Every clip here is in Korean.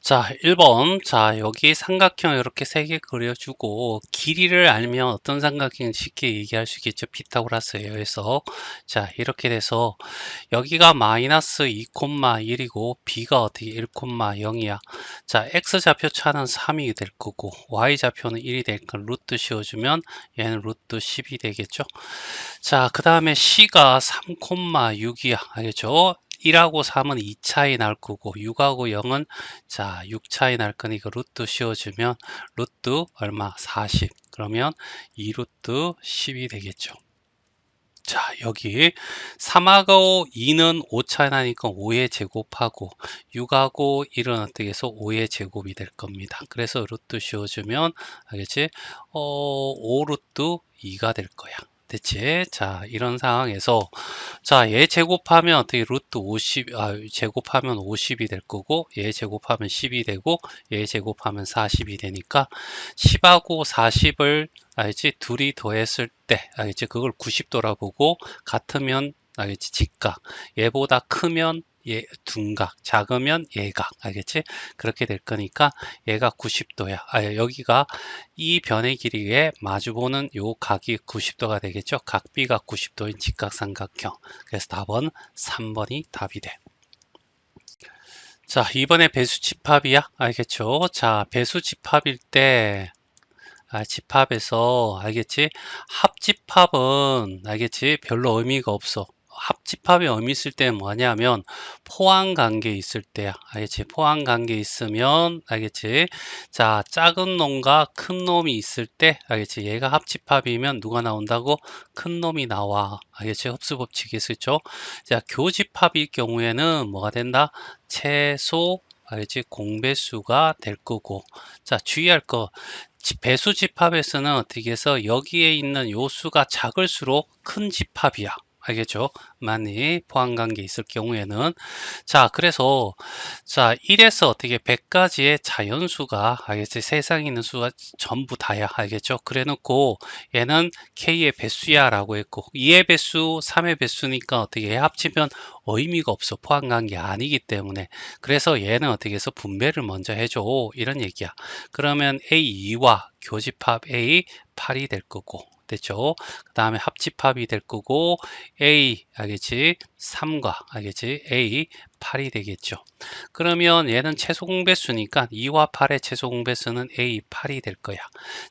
자, 1번. 자, 여기 삼각형 이렇게 3개 그려주고, 길이를 알면 어떤 삼각형인지 쉽게 얘기할 수 있겠죠. 피타고라스에 의해서. 자, 이렇게 돼서, 여기가 마이너스 2,1이고, b가 어떻게 1,0이야. 자, x좌표 차는 3이 될 거고, y좌표는 1이 될 거, 루트 씌워주면, 얘는 루트 10이 되겠죠. 자, 그 다음에 c가 3,6이야. 알겠죠? 1하고 3은 2 차이 날 거고 6하고 0은 자, 6 차이 날 거니까 루트 씌워주면 루트 얼마? 40. 그러면 2루트 10이 되겠죠. 자, 여기 3하고 2는 5 차이 나니까 5의 제곱하고 6하고 1은 어떻게 해서 5의 제곱이 될 겁니다. 그래서 루트 씌워주면 알겠지? 5루트 2가 될 거야. 됐지? 자, 이런 상황에서 자, 얘 제곱하면 어떻게 루트 50, 제곱하면 50이 될 거고, 얘 제곱하면 10이 되고, 얘 제곱하면 40이 되니까, 10하고 40을, 알지? 둘이 더했을 때, 알겠지? 그걸 90도라 보고, 같으면, 알겠지? 직각. 얘보다 크면 얘 둔각, 작으면 얘각, 알겠지? 그렇게 될 거니까 얘가 90도야. 여기가 이 변의 길이에 마주보는 요 각이 90도가 되겠죠? 각 B가 90도인 직각삼각형. 그래서 답은 3번이 답이 돼. 자, 이번에 배수집합이야. 알겠죠? 자, 배수집합일 때, 집합에서, 알겠지? 합집합은, 알겠지? 별로 의미가 없어. 합집합의 의미 있을 때는 뭐냐면, 포항관계 있을 때야. 알겠지? 포항관계 있으면, 알겠지? 자, 작은 놈과 큰 놈이 있을 때, 알겠지? 얘가 합집합이면 누가 나온다고? 큰 놈이 나와. 알겠지? 흡수법칙이 있었죠? 자, 교집합일 경우에는 뭐가 된다? 최소, 알겠지? 공배수가 될 거고. 자, 주의할 거. 배수 집합에서는 어떻게 해서 여기에 있는 요수가 작을수록 큰 집합이야. 알겠죠? 만일 포함관계 있을 경우에는 자, 그래서 자, 1에서 어떻게 100까지의 자연수가 알겠지? 세상에 있는 수가 전부 다야. 알겠죠? 그래 놓고 얘는 K의 배수야 라고 했고 2의 배수, 3의 배수니까 어떻게 합치면 의미가 없어. 포함관계 아니기 때문에. 그래서 얘는 어떻게 해서 분배를 먼저 해줘. 이런 얘기야. 그러면 A2와 교집합 A8이 될 거고. 됐죠? 그 다음에 합집합이 될 거고 A 알겠지? 3과 알겠지? A 8이 되겠죠. 그러면 얘는 최소 공배수니까 2와 8의 최소 공배수는 A 8이 될 거야.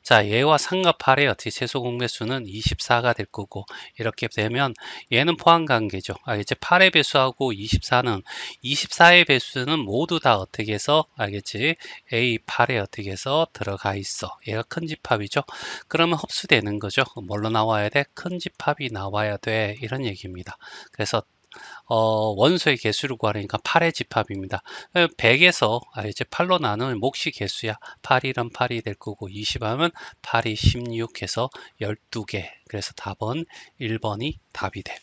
자, 얘와 3과 8의 어떻게 최소 공배수는 24가 될 거고 이렇게 되면 얘는 포함 관계죠. 알겠지? 8의 배수하고 24의 배수는 모두 다 어떻게 해서 알겠지? A 8에 어떻게 해서 들어가 있어. 얘가 큰 집합이죠. 그러면 흡수되는 거죠. 뭘로 나와야 돼? 큰 집합이 나와야 돼. 이런 얘기입니다. 그래서 원소의 개수를 구하려니까 8의 집합입니다. 100에서 이제 8로 나누면 몫이 개수야. 8이란 8이 될 거고 20하면 8이 16 해서 12개. 그래서 답은 1번이 답이 돼.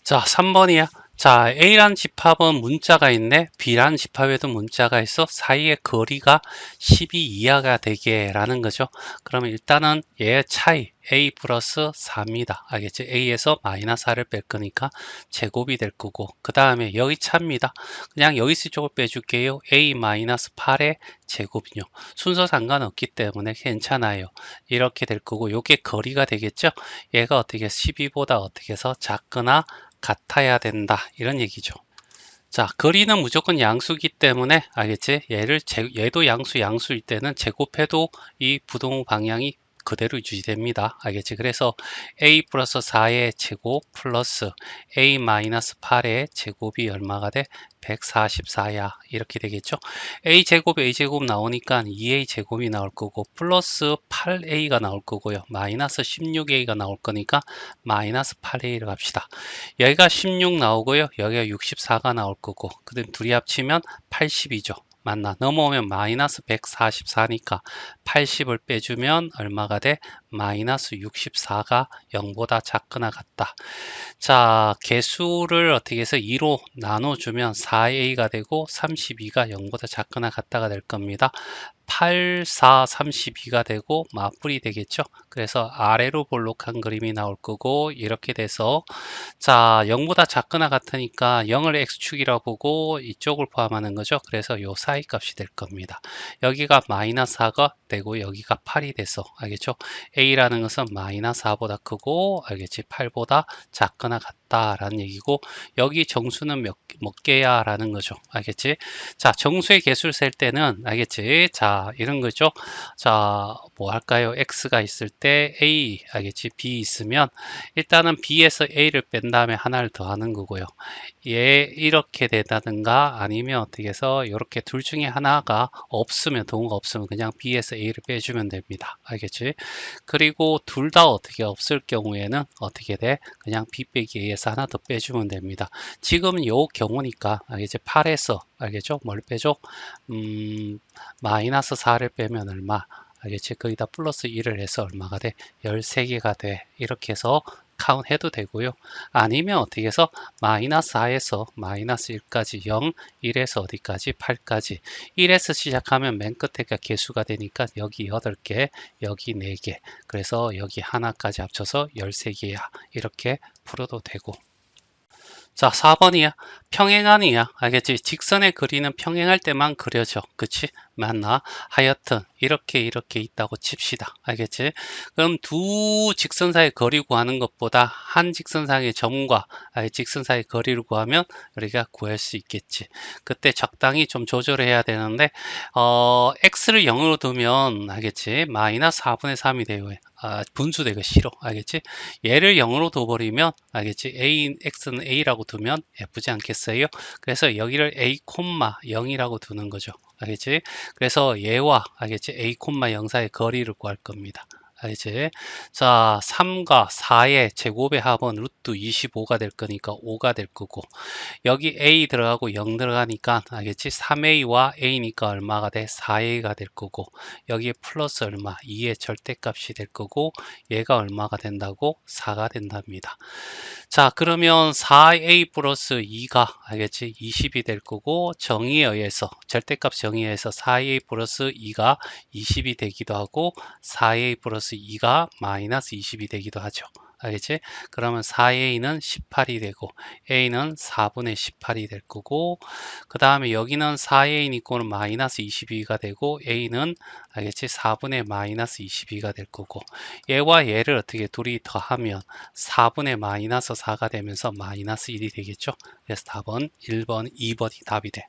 자, 3번이야. 자, A란 집합은 문자가 있네. B란 집합에도 문자가 있어. 사이의 거리가 12 이하가 되게 라는 거죠. 그러면 일단은 얘의 차이 A 플러스 4입니다. 알겠지? A에서 마이너스 4를 뺄 거니까 제곱이 될 거고 그 다음에 여기 차입니다. 그냥 여기서 쪽을 빼줄게요. A 마이너스 8의 제곱이요. 순서 상관없기 때문에 괜찮아요. 이렇게 될 거고 요게 거리가 되겠죠? 얘가 어떻게 12보다 어떻게 해서 작거나 같아야 된다 이런 얘기죠. 자, 거리는 무조건 양수기 때문에 알겠지? 얘도 양수일 때는 제곱해도 이 부동 방향이 그대로 유지됩니다. 알겠지? 그래서 a 플러스 4의 제곱 플러스 a 마이너스 8의 제곱이 얼마가 돼? 144야. 이렇게 되겠죠? a 제곱 나오니까 2a 제곱이 나올 거고 플러스 8a가 나올 거고요. 마이너스 16a가 나올 거니까 마이너스 8a를 갑시다. 여기가 16 나오고요. 여기가 64가 나올 거고 그럼 둘이 합치면 80이죠. 맞나? 넘어오면 마이너스 144니까 80을 빼주면 얼마가 돼? 마이너스 64가 0보다 작거나 같다. 자, 개수를 어떻게 해서 2로 나눠주면 4a가 되고 32가 0보다 작거나 같다가 될 겁니다. 8, 4, 32가 되고 맞불이 되겠죠. 그래서 아래로 볼록한 그림이 나올 거고 이렇게 돼서 자 0보다 작거나 같으니까 0을 x축이라고 보고 이쪽을 포함하는 거죠. 그래서 요 사이 값이 될 겁니다. 여기가 마이너스 4가 되고 여기가 8이 돼서 알겠죠? a라는 것은 마이너스 4보다 크고 알겠지? 8보다 작거나 같다라는 얘기고 여기 정수는 몇 개야 라는 거죠. 알겠지? 자 정수의 개수를 셀 때는 알겠지? 자 이런 거죠. 자 뭐 할까요? x가 있을 때 a 알겠지? b 있으면 일단은 b에서 a를 뺀 다음에 하나를 더하는 거고요. 얘 이렇게 되다든가 아니면 어떻게 해서 이렇게 둘 중에 하나가 없으면 동호가 없으면 그냥 b에서 a를 빼주면 됩니다. 알겠지? 그리고 둘 다 어떻게 없을 경우에는 어떻게 돼? 그냥 b 빼기 a에서 하나 더 빼주면 됩니다. 지금 요 경우니까 알겠지? 8에서 알겠죠? 뭘 빼줘? 마이너스 4를 빼면 얼마? 알겠지? 거기다 플러스 1을 해서 얼마가 돼? 13개가 돼. 이렇게 해서 카운트 해도 되고요. 아니면 어떻게 해서 마이너스 4에서 마이너스 1까지 0, 1에서 어디까지? 8까지. 1에서 시작하면 맨 끝에가 개수가 되니까 여기 8개, 여기 4개. 그래서 여기 하나까지 합쳐서 13개야. 이렇게 풀어도 되고. 자, 4번이야. 평행하니야. 알겠지? 직선에 그리는 평행할 때만 그려져. 그치? 맞나? 하여튼 이렇게 있다고 칩시다. 알겠지? 그럼 두 직선 사이 거리 구하는 것보다 한 직선 사이의 점과 직선 사이 거리를 구하면 우리가 구할 수 있겠지. 그때 적당히 좀 조절해야 되는데 x를 0으로 두면 알겠지? 마이너스 4분의 3이 되고요. 분수되기 싫어. 알겠지? 얘를 0으로 둬버리면 알겠지? x는 a라고 두면 예쁘지 않겠어요? 그래서 여기를 a, 0이라고 두는 거죠. 알겠지? 그래서 얘와 알겠지? a, 0 사이의 거리를 구할 겁니다. 알겠지? 자, 3과 4의 제곱의 합은 루트 25가 될 거니까 5가 될 거고 여기 a 들어가고 0 들어가니까 알겠지? 3a와 a니까 얼마가 돼? 4a가 될 거고 여기에 플러스 얼마? 2의 절대값이 될 거고 얘가 얼마가 된다고? 4가 된답니다. 자 그러면 4a 플러스 2가 알겠지? 20이 될 거고 정의에 의해서 절대값 정의에 의해서 4a 플러스 2가 20이 되기도 하고 4a 플러스 2가 마이너스 20이 되기도 하죠. 알겠지? 그러면 4a는 18이 되고 a는 4분의 18이 될 거고 그 다음에 여기는 4a 이꼴은 마이너스 22가 되고 a는 알겠지? 4분의 마이너스 22가 될 거고 얘와 얘를 어떻게 둘이 더하면 4분의 마이너스 4가 되면서 마이너스 1이 되겠죠? 그래서 답은 1번, 2번이 답이 돼.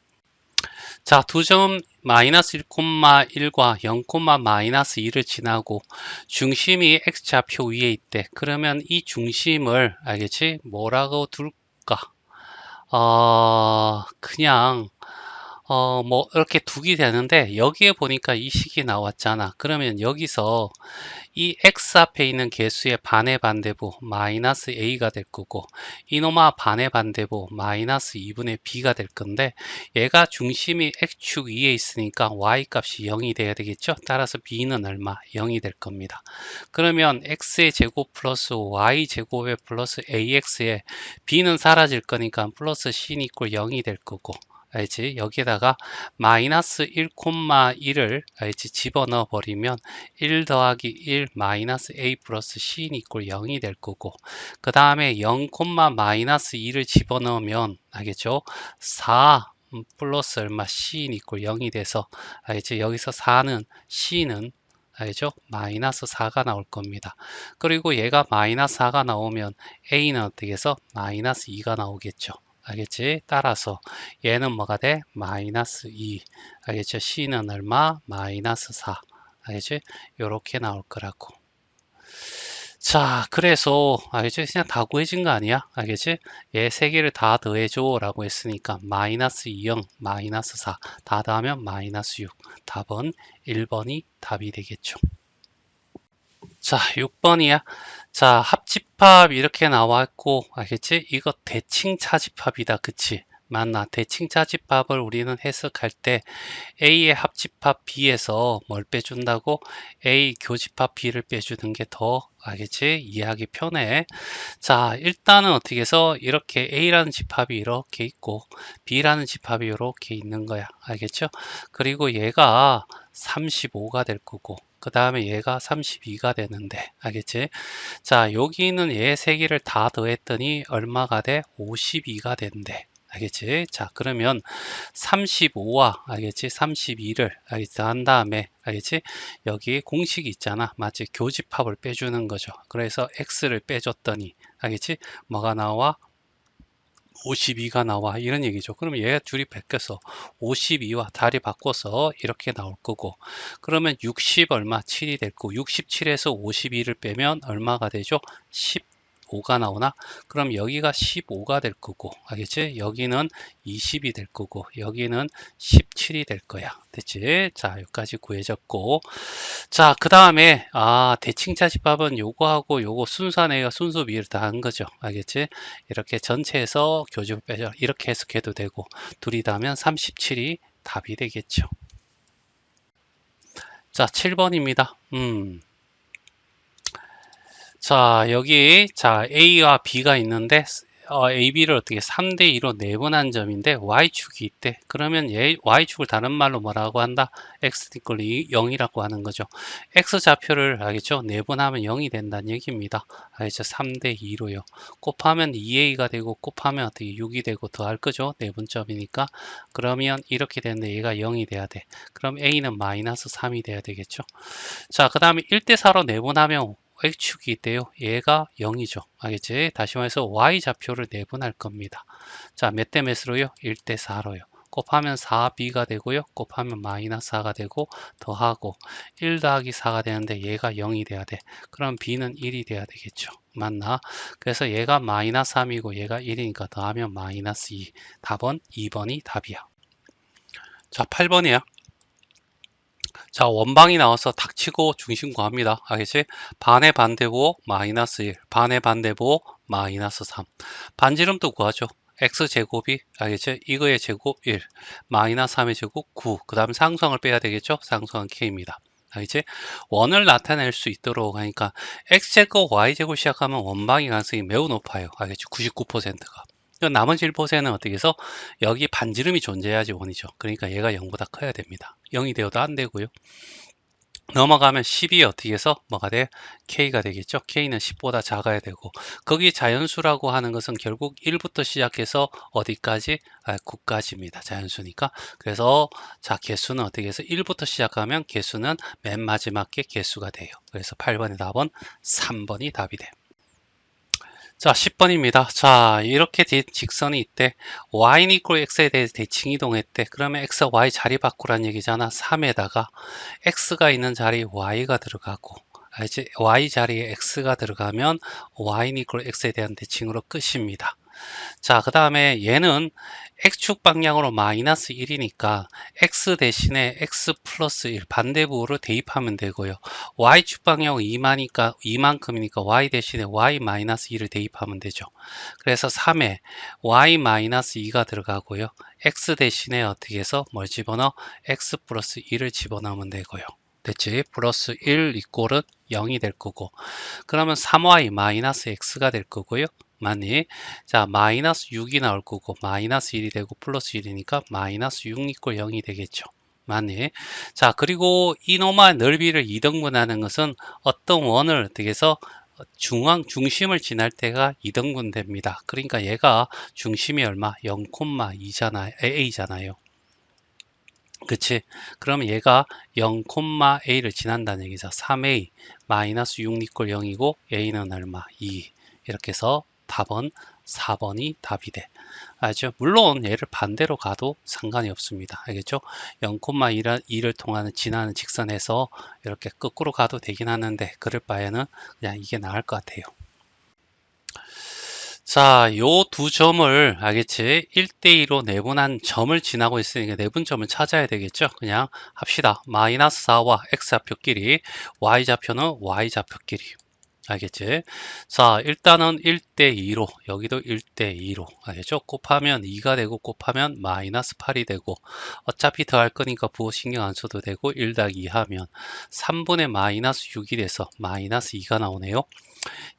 자, 두 점 마이너스 1,1과 0, 마이너스 2를 지나고 중심이 x좌표 위에 있대. 그러면 이 중심을 알겠지? 뭐라고 둘까? 그냥 뭐 이렇게 두게 되는데 여기에 보니까 이 식이 나왔잖아. 그러면 여기서 이 x 앞에 있는 개수의 반의 반대부 마이너스 a가 될 거고 이놈아 반의 반대부 마이너스 2분의 b가 될 건데 얘가 중심이 x축 위에 있으니까 y 값이 0이 돼야 되겠죠. 따라서 b는 얼마? 0이 될 겁니다. 그러면 x의 제곱 플러스 y 제곱에 플러스 ax에 b는 사라질 거니까 플러스 c 이꼴 0이 될 거고 알지? 여기에다가 마이너스 1,1을 알지? 집어넣어 버리면 1 더하기 1 마이너스 a 플러스 c 이꼴 0이 될 거고 그 다음에 0, 마이너스 2를 집어넣으면 알겠죠? 4 플러스 얼마 c 이꼴 0이 돼서 알겠지? 여기서 4는 c는 알죠? 마이너스 4가 나올 겁니다. 그리고 얘가 마이너스 4가 나오면 a는 어떻게 해서 마이너스 2가 나오겠죠. 알겠지? 따라서 얘는 뭐가 돼? 마이너스 2. 알겠죠? C는 얼마? 마이너스 4. 알겠지? 요렇게 나올 거라고. 자, 그래서 알겠지? 그냥 다 구해진 거 아니야? 알겠지? 얘 세 개를 다 더해줘 라고 했으니까 마이너스 2, 0, 마이너스 4. 다 더하면 마이너스 6. 답은 1번이 답이 되겠죠. 자, 6번이야. 자, 합집합 이렇게 나왔고, 알겠지? 이거 대칭 차집합이다. 그치? 맞나? 대칭자 집합을 우리는 해석할 때 A의 합집합 B에서 뭘 빼준다고? A 교집합 B를 빼주는 게 더 알겠지? 이해하기 편해. 자, 일단은 어떻게 해서 이렇게 A라는 집합이 이렇게 있고 B라는 집합이 이렇게 있는 거야. 알겠죠? 그리고 얘가 35가 될 거고 그 다음에 얘가 32가 되는데 알겠지? 자, 여기는 얘 세 개를 다 더했더니 얼마가 돼? 52가 된대. 알겠지? 자, 그러면 35와 알겠지? 32를 알겠지? 한 다음에 알겠지? 여기 공식이 있잖아. 마치 교집합을 빼주는 거죠. 그래서 x를 빼줬더니 알겠지? 뭐가 나와? 52가 나와 이런 얘기죠. 그럼 얘 둘이 바뀌어서 52와 다리 바꿔서 이렇게 나올 거고 그러면 60 얼마 7이 될 거고 67에서 52를 빼면 얼마가 되죠? 15가 나오나? 그럼 여기가 15가 될 거고 알겠지? 여기는 20이 될 거고 여기는 17이 될 거야. 됐지? 자, 여기까지 구해졌고 자, 그 다음에 대칭자집합은 요거하고 요거 순서네요. 순서 비율 다 한 거죠. 알겠지? 이렇게 전체에서 교집을 빼죠. 이렇게 해석해도 되고 둘이 다면 37이 답이 되겠죠. 자, 7번입니다. 자, 여기 자 A와 B가 있는데 A, B를 어떻게 3대 2로 내분한 점인데 Y축이 있대. 그러면 Y축을 다른 말로 뭐라고 한다? X = 0이라고 하는 거죠. X좌표를 알겠죠? 내분하면 0이 된다는 얘기입니다. 알겠죠? 3대 2로요. 곱하면 2A가 되고 곱하면 어떻게 6이 되고 더할 거죠? 내분점이니까. 그러면 이렇게 되는데 얘가 0이 돼야 돼. 그럼 A는 -3이 돼야 되겠죠? 자, 그 다음에 1대 4로 내분하면 X축이 있대요. 얘가 0이죠. 알겠지? 다시 말해서 Y좌표를 내분할 겁니다. 자, 몇 대 몇으로요? 1대 4로요. 곱하면 4B가 되고요. 곱하면 -4가 되고 더하고 1 더하기 4가 되는데 얘가 0이 돼야 돼. 그럼 B는 1이 돼야 되겠죠. 맞나? 그래서 얘가 -3이고 얘가 1이니까 더하면 -2. 답은 2번이 답이야. 자, 8번이야. 자, 원방이 나와서 닥치고 중심 구합니다. 알겠지? 반의 반대보 -1, 반의 반대보 -3. 반지름도 구하죠. x제곱이 알겠지? 이거의 제곱 1, -3의 제곱 9. 그 다음 상수항을 빼야 되겠죠? 상수항 k입니다. 알겠지? 원을 나타낼 수 있도록 하니까 x제곱 y제곱 시작하면 원방의 가능성이 매우 높아요. 알겠지? 99%가. 나머지 1%는 어떻게 해서 여기 반지름이 존재해야지 원이죠. 그러니까 얘가 0보다 커야 됩니다. 0이 되어도 안 되고요. 넘어가면 10이 어떻게 해서 뭐가 돼? K가 되겠죠. K는 10보다 작아야 되고 거기 자연수라고 하는 것은 결국 1부터 시작해서 어디까지? 9까지입니다. 자연수니까. 그래서 자, 개수는 어떻게 해서 1부터 시작하면 개수는 맨 마지막 게 개수가 돼요. 그래서 8번의 답은 3번이 답이 돼요. 자, 10번입니다. 자, 이렇게 직선이 있대. y는 equal x에 대해서 대칭 이동했대. 그러면 x와 y 자리 바꾸란 얘기잖아. 3에다가 x가 있는 자리에 y가 들어가고 알지? y 자리에 x가 들어가면 y는 equal x에 대한 대칭으로 끝입니다. 자, 그 다음에 얘는 x축 방향으로 -1이니까 x 대신에 x 플러스 1 반대부호로 대입하면 되고요. y축 방향으로 2만이니까 이만큼이니까 y 대신에 y 마이너스 2를 대입하면 되죠. 그래서 3에 y 마이너스 2가 들어가고요. x 대신에 어떻게 해서 뭘 집어넣어? x 플러스 1을 집어넣으면 되고요. 됐지? 플러스 1 이꼴은 0이 될 거고 그러면 3y 마이너스 x가 될 거고요. 맞니? 자, 마이너스 6이 나올 거고 마이너스 1이 되고 플러스 1이니까 마이너스 6 이꼴 0이 되겠죠. 맞니? 자, 그리고 이놈의 넓이를 2등분하는 것은 어떤 원을 어떻게 해서 중심을 지날 때가 2등분 됩니다. 그러니까 얘가 중심이 얼마? 0,2잖아요. a잖아요. 그치? 그러면 얘가 0,a를 지난다는 얘기죠. 3a 마이너스 6 이꼴 0이고 a는 얼마? 2. 이렇게 해서 답은 4번이 답이 돼. 알죠? 물론 얘를 반대로 가도 상관이 없습니다. 알겠죠? 0,2를 통하는 지나는 직선에서 이렇게 거꾸로 가도 되긴 하는데 그럴 바에는 그냥 이게 나을 것 같아요. 자, 요 두 점을 알겠지? 1대2로 내분한 점을 지나고 있으니까 내분점을 찾아야 되겠죠? 그냥 합시다. -4와 x좌표끼리, y좌표는 y좌표끼리. 알겠지? 자, 일단은 1대2로, 여기도 1대2로, 알겠죠? 곱하면 2가 되고, 곱하면 마이너스 8이 되고, 어차피 더할 거니까 부호 신경 안 써도 되고, 1 더하기 2 하면 3분의 마이너스 6이 돼서 마이너스 2가 나오네요.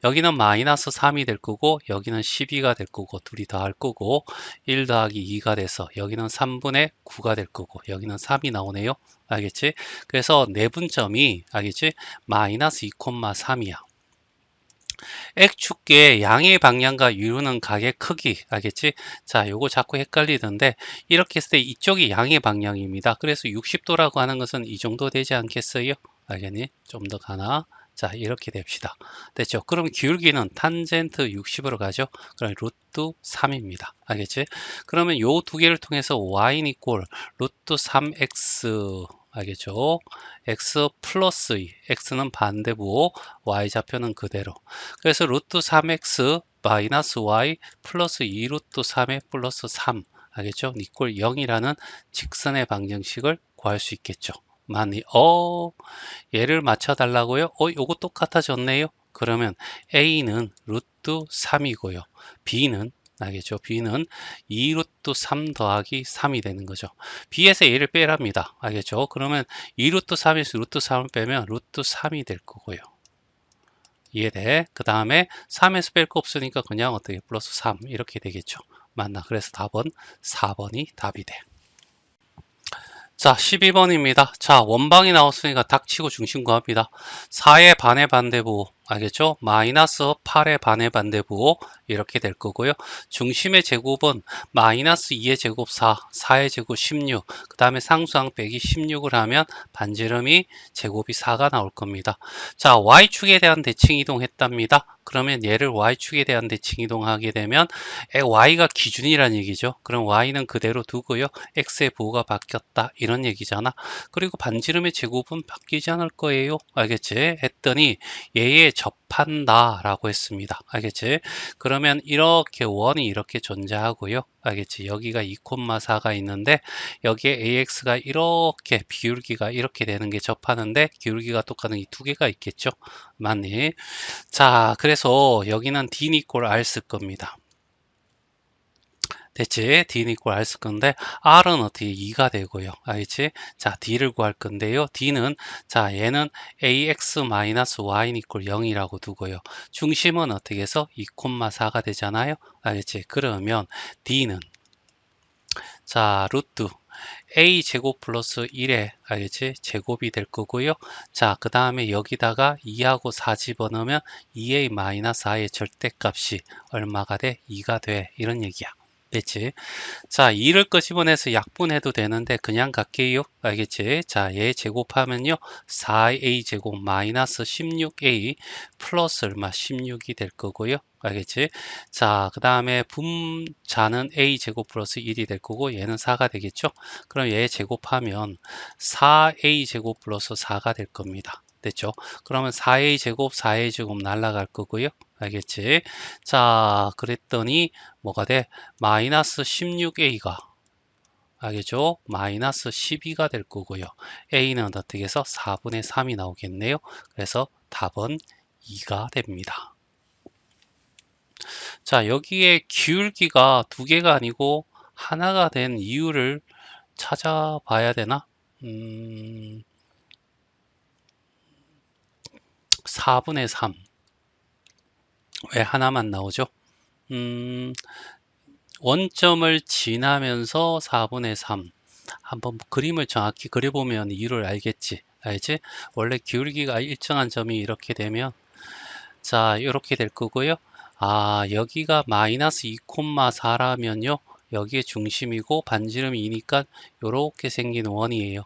여기는 마이너스 3이 될 거고, 여기는 12가 될 거고, 둘이 더할 거고, 1 더하기 2가 돼서 여기는 3분의 9가 될 거고, 여기는 3이 나오네요. 알겠지? 그래서 내분점이, 알겠지? 마이너스 2,3이야. X축의 양의 방향과 이루는 각의 크기, 알겠지? 자, 요거 자꾸 헷갈리던데, 이렇게 했을 때 이쪽이 양의 방향입니다. 그래서 60도라고 하는 것은 이 정도 되지 않겠어요? 알겠니? 좀 더 가나? 자, 이렇게 됩시다. 됐죠? 그럼 기울기는 탄젠트 60으로 가죠? 그럼 루트 3입니다. 알겠지? 그러면 요 두 개를 통해서 y는 이꼴 루트 3x, 알겠죠? x 플러스 2, x는 반대부, y좌표는 그대로. 그래서 루트 3x 마이너스 y 플러스 2 루트 3의 플러스 3, 알겠죠? 이꼴 0이라는 직선의 방정식을 구할 수 있겠죠. 많이 얘를 맞춰 달라고요? 요거 똑같아졌네요. 그러면 A는 루트 3이고요. B는, 알겠죠? B는 2 루트 3 더하기 3이 되는 거죠. B에서 얘를 빼랍니다. 알겠죠? 그러면 2 루트 3에서 루트 3을 빼면 루트 3이 될 거고요. 이해돼? 그 다음에 3에서 뺄 거 없으니까 그냥 어떻게 플러스 3 이렇게 되겠죠. 맞나? 그래서 답은 4번이 답이 돼. 자, 12번입니다. 자, 원방이 나왔으니까 닥치고 중심 구합니다. 4의 반의 반대부, 알겠죠? 마이너스 8의 반의 반대부, 이렇게 될 거고요. 중심의 제곱은 마이너스 2의 제곱 4, 4의 제곱 16, 그 다음에 상수항 빼기 16을 하면 반지름이 제곱이 4가 나올 겁니다. 자, Y축에 대한 대칭 이동했답니다. 그러면 얘를 Y축에 대한 대칭 이동하게 되면 Y가 기준이란 얘기죠. 그럼 Y는 그대로 두고요. X의 부호가 바뀌었다. 이런 얘기잖아. 그리고 반지름의 제곱은 바뀌지 않을 거예요. 알겠지? 했더니 얘에 접한다 라고 했습니다. 알겠지? 그러면 이렇게 원이 이렇게 존재하고요. 알겠지? 여기가 2,4가 있는데 여기에 AX가 이렇게 비율기가 이렇게 되는 게 접하는데 기울기가 똑같은 이 두 개가 있겠죠. 맞니? 자, 그래서 여기는 D는 이꼴 R 쓸 겁니다. 됐지? D는 이꼴 R 쓸 건데 R은 어떻게 2가 되고요. 알겠지? 자, D를 구할 건데요. D는 자, 얘는 AX-Y는 이꼴 0이라고 두고요. 중심은 어떻게 해서 2,4가 되잖아요. 알겠지? 그러면 D는 자, 루트 A 제곱 플러스 1의 알겠지? 제곱이 될 거고요. 자, 그 다음에 여기다가 2하고 4 집어넣으면 2A 마이너스 4의 절대값이 얼마가 돼? 2가 돼. 이런 얘기야. 됐지? 자, 2를 끄집어내서 약분해도 되는데 그냥 갈게요. 알겠지? 자, 얘 제곱하면요. 4A 제곱 마이너스 16A 플러스 얼마? 16이 될 거고요. 알겠지? 자, 그 다음에 분자는 A 제곱 플러스 1이 될 거고 얘는 4가 되겠죠? 그럼 얘 제곱하면 4A 제곱 플러스 4가 될 겁니다. 됐죠? 그러면 4A 제곱, 4A 제곱 날라갈 거고요. 알겠지? 자, 그랬더니 뭐가 돼? 마이너스 16A가 알겠죠? 마이너스 12가 될 거고요. A는 어떻게 해서 4분의 3이 나오겠네요. 그래서 답은 2가 됩니다. 자, 여기에 기울기가 두 개가 아니고 하나가 된 이유를 찾아봐야 되나? 4분의 3. 왜 하나만 나오죠? 원점을 지나면서 4분의 3. 한번 그림을 정확히 그려보면 이유를 알겠지. 알지? 원래 기울기가 일정한 점이 이렇게 되면 자, 이렇게 될 거고요. 아, 여기가 마이너스 2,4라면요. 여기에 중심이고 반지름이 2니까 이렇게 생긴 원이에요.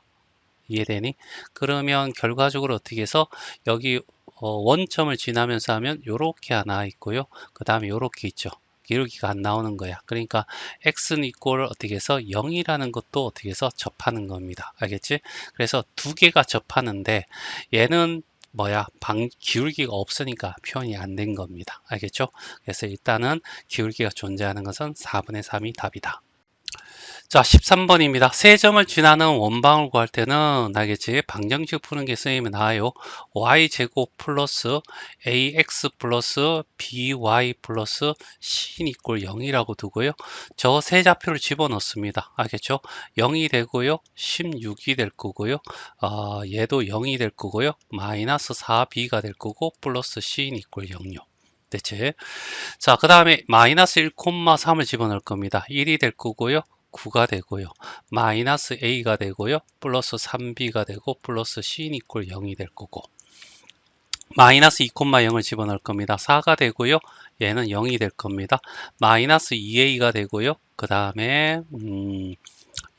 이해되니? 그러면 결과적으로 어떻게 해서 여기 원점을 지나면서 하면 이렇게 하나 있고요. 그 다음에 이렇게 있죠. 기울기가 안 나오는 거야. 그러니까 x는 이꼴 어떻게 해서 0이라는 것도 어떻게 해서 접하는 겁니다. 알겠지? 그래서 두 개가 접하는데 얘는 뭐야? 기울기가 없으니까 표현이 안 된 겁니다. 알겠죠? 그래서 일단은 기울기가 존재하는 것은 4분의 3이 답이다. 자, 13번입니다. 세 점을 지나는 원방을 구할 때는 알겠지? 방정식 푸는 게 쓰이면 나와요. y제곱 플러스 ax 플러스 by 플러스 sin 이꼴 0이라고 두고요. 저 세 좌표를 집어넣습니다. 알겠죠? 0이 되고요. 16이 될 거고요. 얘도 0이 될 거고요. 마이너스 4b가 될 거고 플러스 sin 이꼴 0요. 됐지? 자, 그 다음에 마이너스 1,3을 집어넣을 겁니다. 1이 될 거고요. 9가 되고요. 마이너스 a가 되고요. 플러스 3b가 되고 플러스 sin 이꼴 0이 될 거고 마이너스 2,0을 집어넣을 겁니다. 4가 되고요. 얘는 0이 될 겁니다. 마이너스 2a가 되고요. 그 다음에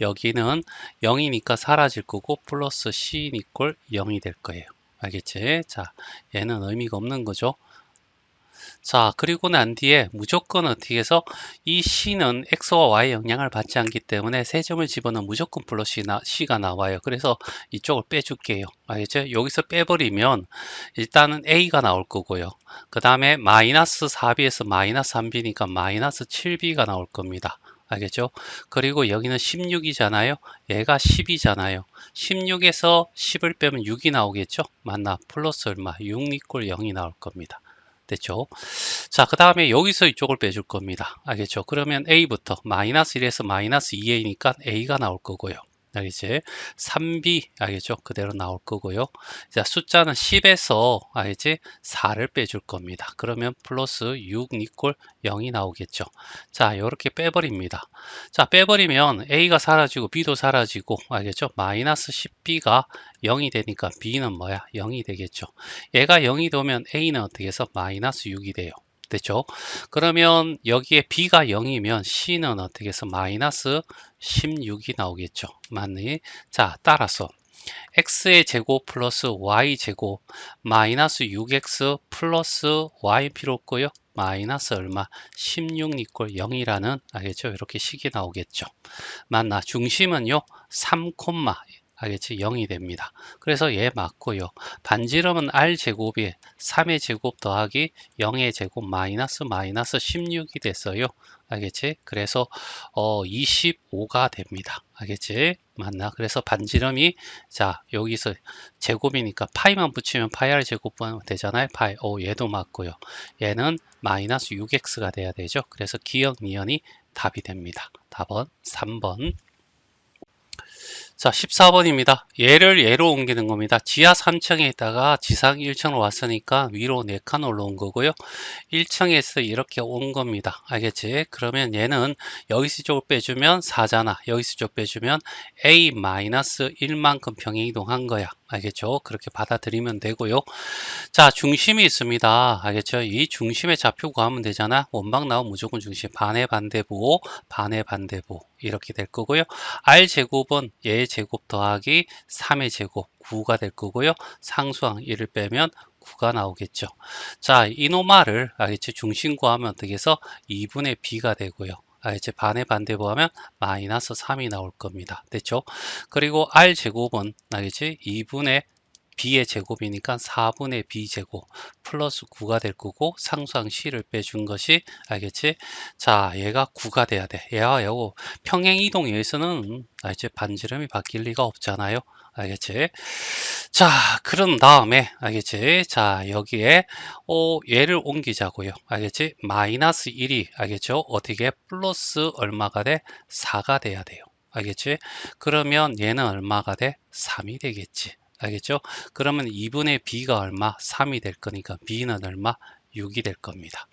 여기는 0이니까 사라질 거고 플러스 sin 이꼴 0이 될 거예요. 알겠지? 자, 얘는 의미가 없는 거죠. 자, 그리고 난 뒤에 무조건 어떻게 해서 이 C는 X와 Y 영향을 받지 않기 때문에 세 점을 집어넣으면 무조건 플러스 C가 나와요. 그래서 이쪽을 빼줄게요. 알겠죠? 여기서 빼버리면 일단은 A가 나올 거고요. 그 다음에 마이너스 4B에서 마이너스 3B니까 마이너스 7B가 나올 겁니다. 알겠죠? 그리고 여기는 16이잖아요. 얘가 10이잖아요. 16에서 10을 빼면 6이 나오겠죠? 맞나? 플러스 얼마? 6 이꼴 0이 나올 겁니다. 됐죠? 자, 그 다음에 여기서 이쪽을 빼줄 겁니다. 알겠죠? 그러면 A부터 마이너스 1에서 마이너스 2A니까 A가 나올 거고요. 알겠지? 3B, 알겠죠? 그대로 나올 거고요. 자, 숫자는 10에서, 알겠지? 4를 빼줄 겁니다. 그러면 플러스 6 이꼴 0이 나오겠죠. 자, 이렇게 빼버립니다. 자, 빼버리면 A가 사라지고 B도 사라지고, 알겠죠? 마이너스 10B가 0이 되니까 B는 뭐야? 0이 되겠죠. 얘가 0이 되면 A는 어떻게 해서 마이너스 6이 돼요. 됐죠? 그러면 여기에 B가 0이면 C는 어떻게 해서 마이너스 16이 나오겠죠. 맞니? 자, 따라서 x의 제곱 플러스 y 제곱 마이너스 6x 플러스 y 필요 없고요. 마이너스 얼마? 16 이꼴 0이라는 알겠죠? 이렇게 식이 나오겠죠. 맞나? 중심은요. 3, 알겠지? 0이 됩니다. 그래서 얘 맞고요. 반지름은 r제곱이 3의 제곱 더하기 0의 제곱 마이너스 16이 됐어요. 알겠지? 그래서 25가 됩니다. 알겠지? 맞나? 그래서 반지름이 자 여기서 제곱이니까 파이만 붙이면 파이 r 제곱 되잖아요. 파이. 얘도 맞고요. 얘는 마이너스 6x가 돼야 되죠. 그래서 기억 니은이 답이 됩니다. 답은 3번. 자, 14번입니다. 얘를 얘로 옮기는 겁니다. 지하 3층에 있다가 지상 1층으로 왔으니까 위로 4칸 올라온 거고요. 1층에서 이렇게 온 겁니다. 알겠지? 그러면 얘는 여기서 쪽을 빼주면 4잖아. 여기서 쪽 빼주면 A-1만큼 평행 이동한 거야. 알겠죠? 그렇게 받아들이면 되고요. 자, 중심이 있습니다. 알겠죠? 이 중심의 좌표 구하면 되잖아. 원방 나오면 무조건 중심. 반의 반대보, 반의 반대보. 이렇게 될 거고요. R제곱은 얘의 제곱 더하기 3의 제곱 9가 될 거고요. 상수항 1을 빼면 9가 나오겠죠. 자, 이노마를 알겠지? 중심 구하면 어떻게 해서 2분의 b가 되고요. 알겠지? 반의 반대보 하면 마이너스 3이 나올 겁니다. 됐죠? 그리고 R제곱은 알겠지? 2분의 b의 제곱이니까 4분의 b 제곱 플러스 9가 될 거고 상수항 c를 빼준 것이 알겠지? 자, 얘가 9가 돼야 돼. 얘와 얘고 평행 이동에서는 알겠지? 반지름이 바뀔 리가 없잖아요. 알겠지? 자, 그런 다음에 알겠지? 자, 여기에 얘를 옮기자고요. 알겠지? 마이너스 1이 알겠죠? 어떻게 플러스 얼마가 돼? 4가 돼야 돼요. 알겠지? 그러면 얘는 얼마가 돼? 3이 되겠지. 알겠죠? 그러면 2분의 b가 얼마? 3이 될 거니까 b는 얼마? 6이 될 겁니다.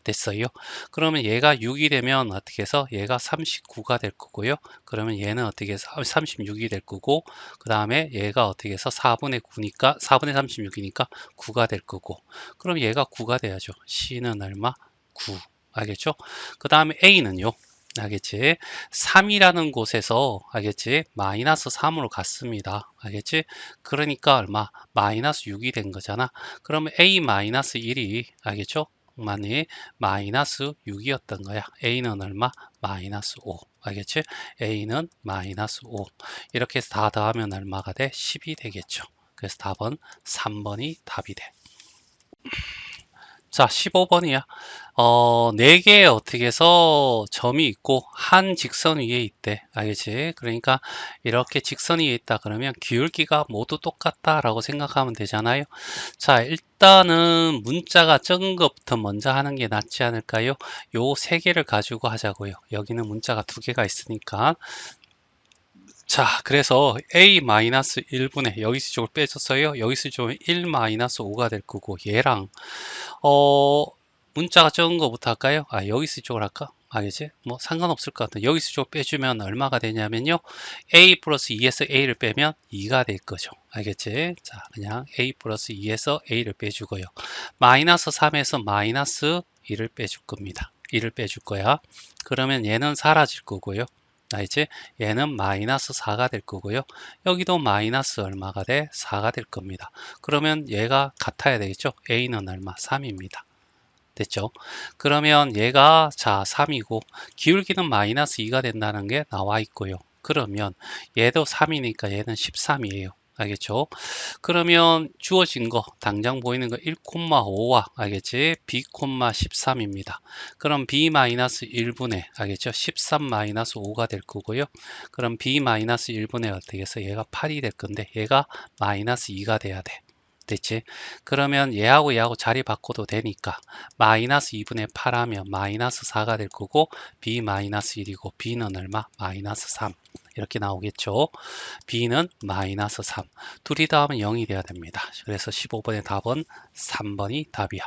됐어요? 그러면 얘가 6이 되면 어떻게 해서 얘가 39가 될 거고요. 그러면 얘는 어떻게 해서 36이 될 거고 그 다음에 얘가 어떻게 해서 4분의 9니까 4분의 36이니까 9가 될 거고 그럼 얘가 9가 돼야죠. C는 얼마? 9. 알겠죠? 그 다음에 A는요. 알겠지? 3이라는 곳에서 알겠지? 마이너스 3으로 갔습니다. 알겠지? 그러니까 얼마? 마이너스 6이 된 거잖아. 그러면 A 마이너스 1이 알겠죠? 만이 마이너스 6이었던 거야. A는 얼마? 마이너스 5. 알겠지? A는 마이너스 5. 이렇게 해서 다 더하면 얼마가 돼? 10이 되겠죠. 그래서 답은 3번이 답이 돼. 자, 15번이야. 4개의 어떻게 해서 점이 있고 한 직선 위에 있대. 알겠지? 그러니까 이렇게 직선 위에 있다 그러면 기울기가 모두 똑같다라고 생각하면 되잖아요. 자, 일단은 문자가 적은 것부터 먼저 하는 게 낫지 않을까요? 요 3개를 가지고 하자고요. 여기는 문자가 2개가 있으니까. 자, 그래서 a-1분의 여기서 쪽을 빼줬어요. 여기서 쪽은 1-5가 될 거고 얘랑 어 문자가 적은 거부터 할까요? 여기서 쪽을 할까? 알겠지? 뭐 상관없을 것 같아. 여기서 쪽 빼주면 얼마가 되냐면요. a 플러스 2에서 a를 빼면 2가 될 거죠. 알겠지? 자, 그냥 a 플러스 2에서 a를 빼주고요. 마이너스 3에서 마이너스 2를 빼줄 겁니다. 2를 빼줄 거야. 그러면 얘는 사라질 거고요. 알겠지? 얘는 마이너스 4가 될 거고요. 여기도 마이너스 얼마가 돼? 4가 될 겁니다. 그러면 얘가 같아야 되겠죠? a는 얼마? 3입니다. 됐죠? 그러면 얘가 자 3이고 기울기는 마이너스 2가 된다는 게 나와 있고요. 그러면 얘도 3이니까 얘는 13이에요. 알겠죠? 그러면 주어진 거 당장 보이는 거 1,5와 알겠지? b, 13입니다. 그럼 b-1분의 알겠죠? 13-5가 될 거고요. 그럼 b-1분의 어떻게 해서 얘가 8이 될 건데 얘가 마이너스 2가 돼야 돼. 됐지? 그러면 얘하고 얘하고 자리 바꿔도 되니까 마이너스 2분의 8 하면 마이너스 4가 될 거고 b 마이너스 1이고 b는 얼마? 마이너스 3 이렇게 나오겠죠. b는 마이너스 3 둘이 더하면 0이 돼야 됩니다. 그래서 15번의 답은 3번이 답이야.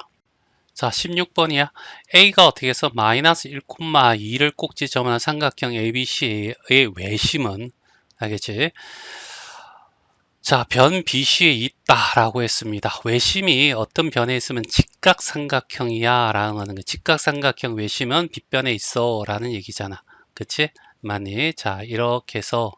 자, 16번이야. a가 어떻게 해서 마이너스 1,2를 꼭 지점하는 삼각형 ABC의 외심은 알겠지? 자, 변 BC에 있다라고 했습니다. 외심이 어떤 변에 있으면 직각삼각형이야 라는 거. 직각삼각형 외심은 빗변에 있어 라는 얘기잖아. 그치? 맞니? 자, 이렇게 해서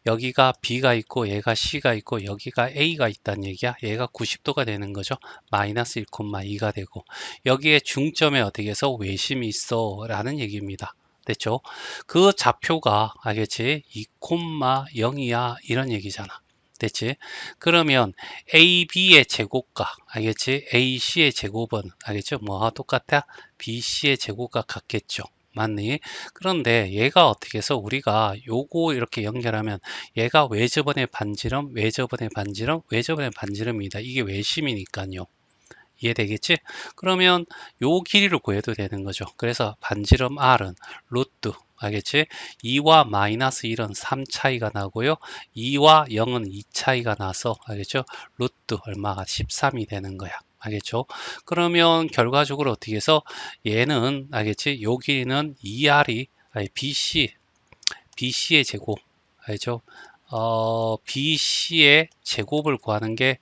여기가 B가 있고 얘가 C가 있고 여기가 A가 있다는 얘기야. 얘가 90도가 되는 거죠. 마이너스 1,2가 되고 여기에 중점에 어떻게 해서 외심이 있어 라는 얘기입니다. 됐죠? 그 좌표가 알겠지? 2,0이야 이런 얘기잖아. 됐지? 그러면 AB의 제곱과 알겠지? AC의 제곱은 알겠죠? 뭐와 똑같아? BC의 제곱과 같겠죠. 맞니? 그런데 얘가 어떻게 해서 우리가 요거 이렇게 연결하면 얘가 외접원의 반지름, 외접원의 반지름, 외접원의 반지름입니다. 이게 외심이니까요. 이해되겠지? 그러면 요 길이를 구해도 되는 거죠. 그래서 반지름 R은 루트 알겠지? 2와 마이너스 1은 3 차이가 나고요. 2와 0은 2 차이가 나서 알겠죠? 루트 얼마가 13이 되는 거야. 알겠죠? 그러면 결과적으로 어떻게 해서 얘는 알겠지? 요 길이는 2R이 BC의 제곱 알죠? BC의 제곱을 구하는 게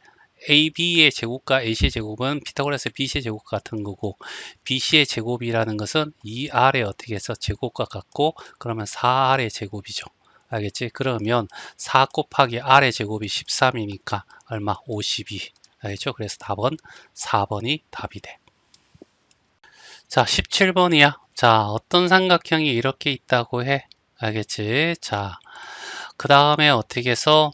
AB의 제곱과 AC의 제곱은 피타고라스의 BC의 제곱 같은 거고 BC의 제곱이라는 것은 2R의 어떻게 해서 제곱과 같고 그러면 4R의 제곱이죠. 알겠지? 그러면 4 곱하기 R의 제곱이 13이니까 얼마? 52. 알겠죠? 그래서 답은 4번이 답이 돼. 자, 17번이야. 자, 어떤 삼각형이 이렇게 있다고 해? 알겠지? 자, 그 다음에 어떻게 해서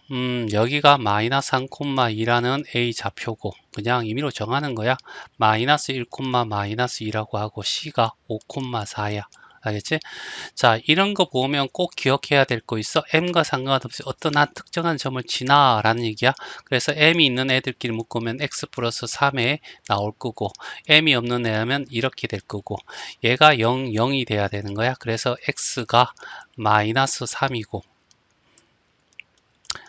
여기가 마이너스 3,2라는 A 좌표고 그냥 임의로 정하는 거야. 마이너스 1, 마이너스 2라고 하고 C가 5,4야. 알겠지? 자, 이런 거 보면 꼭 기억해야 될 거 있어. M과 상관없이 어떤 한 특정한 점을 지나 라는 얘기야. 그래서 M이 있는 애들끼리 묶으면 X 플러스 3에 나올 거고 M이 없는 애라면 이렇게 될 거고 얘가 0, 0이 돼야 되는 거야. 그래서 X가 마이너스 3이고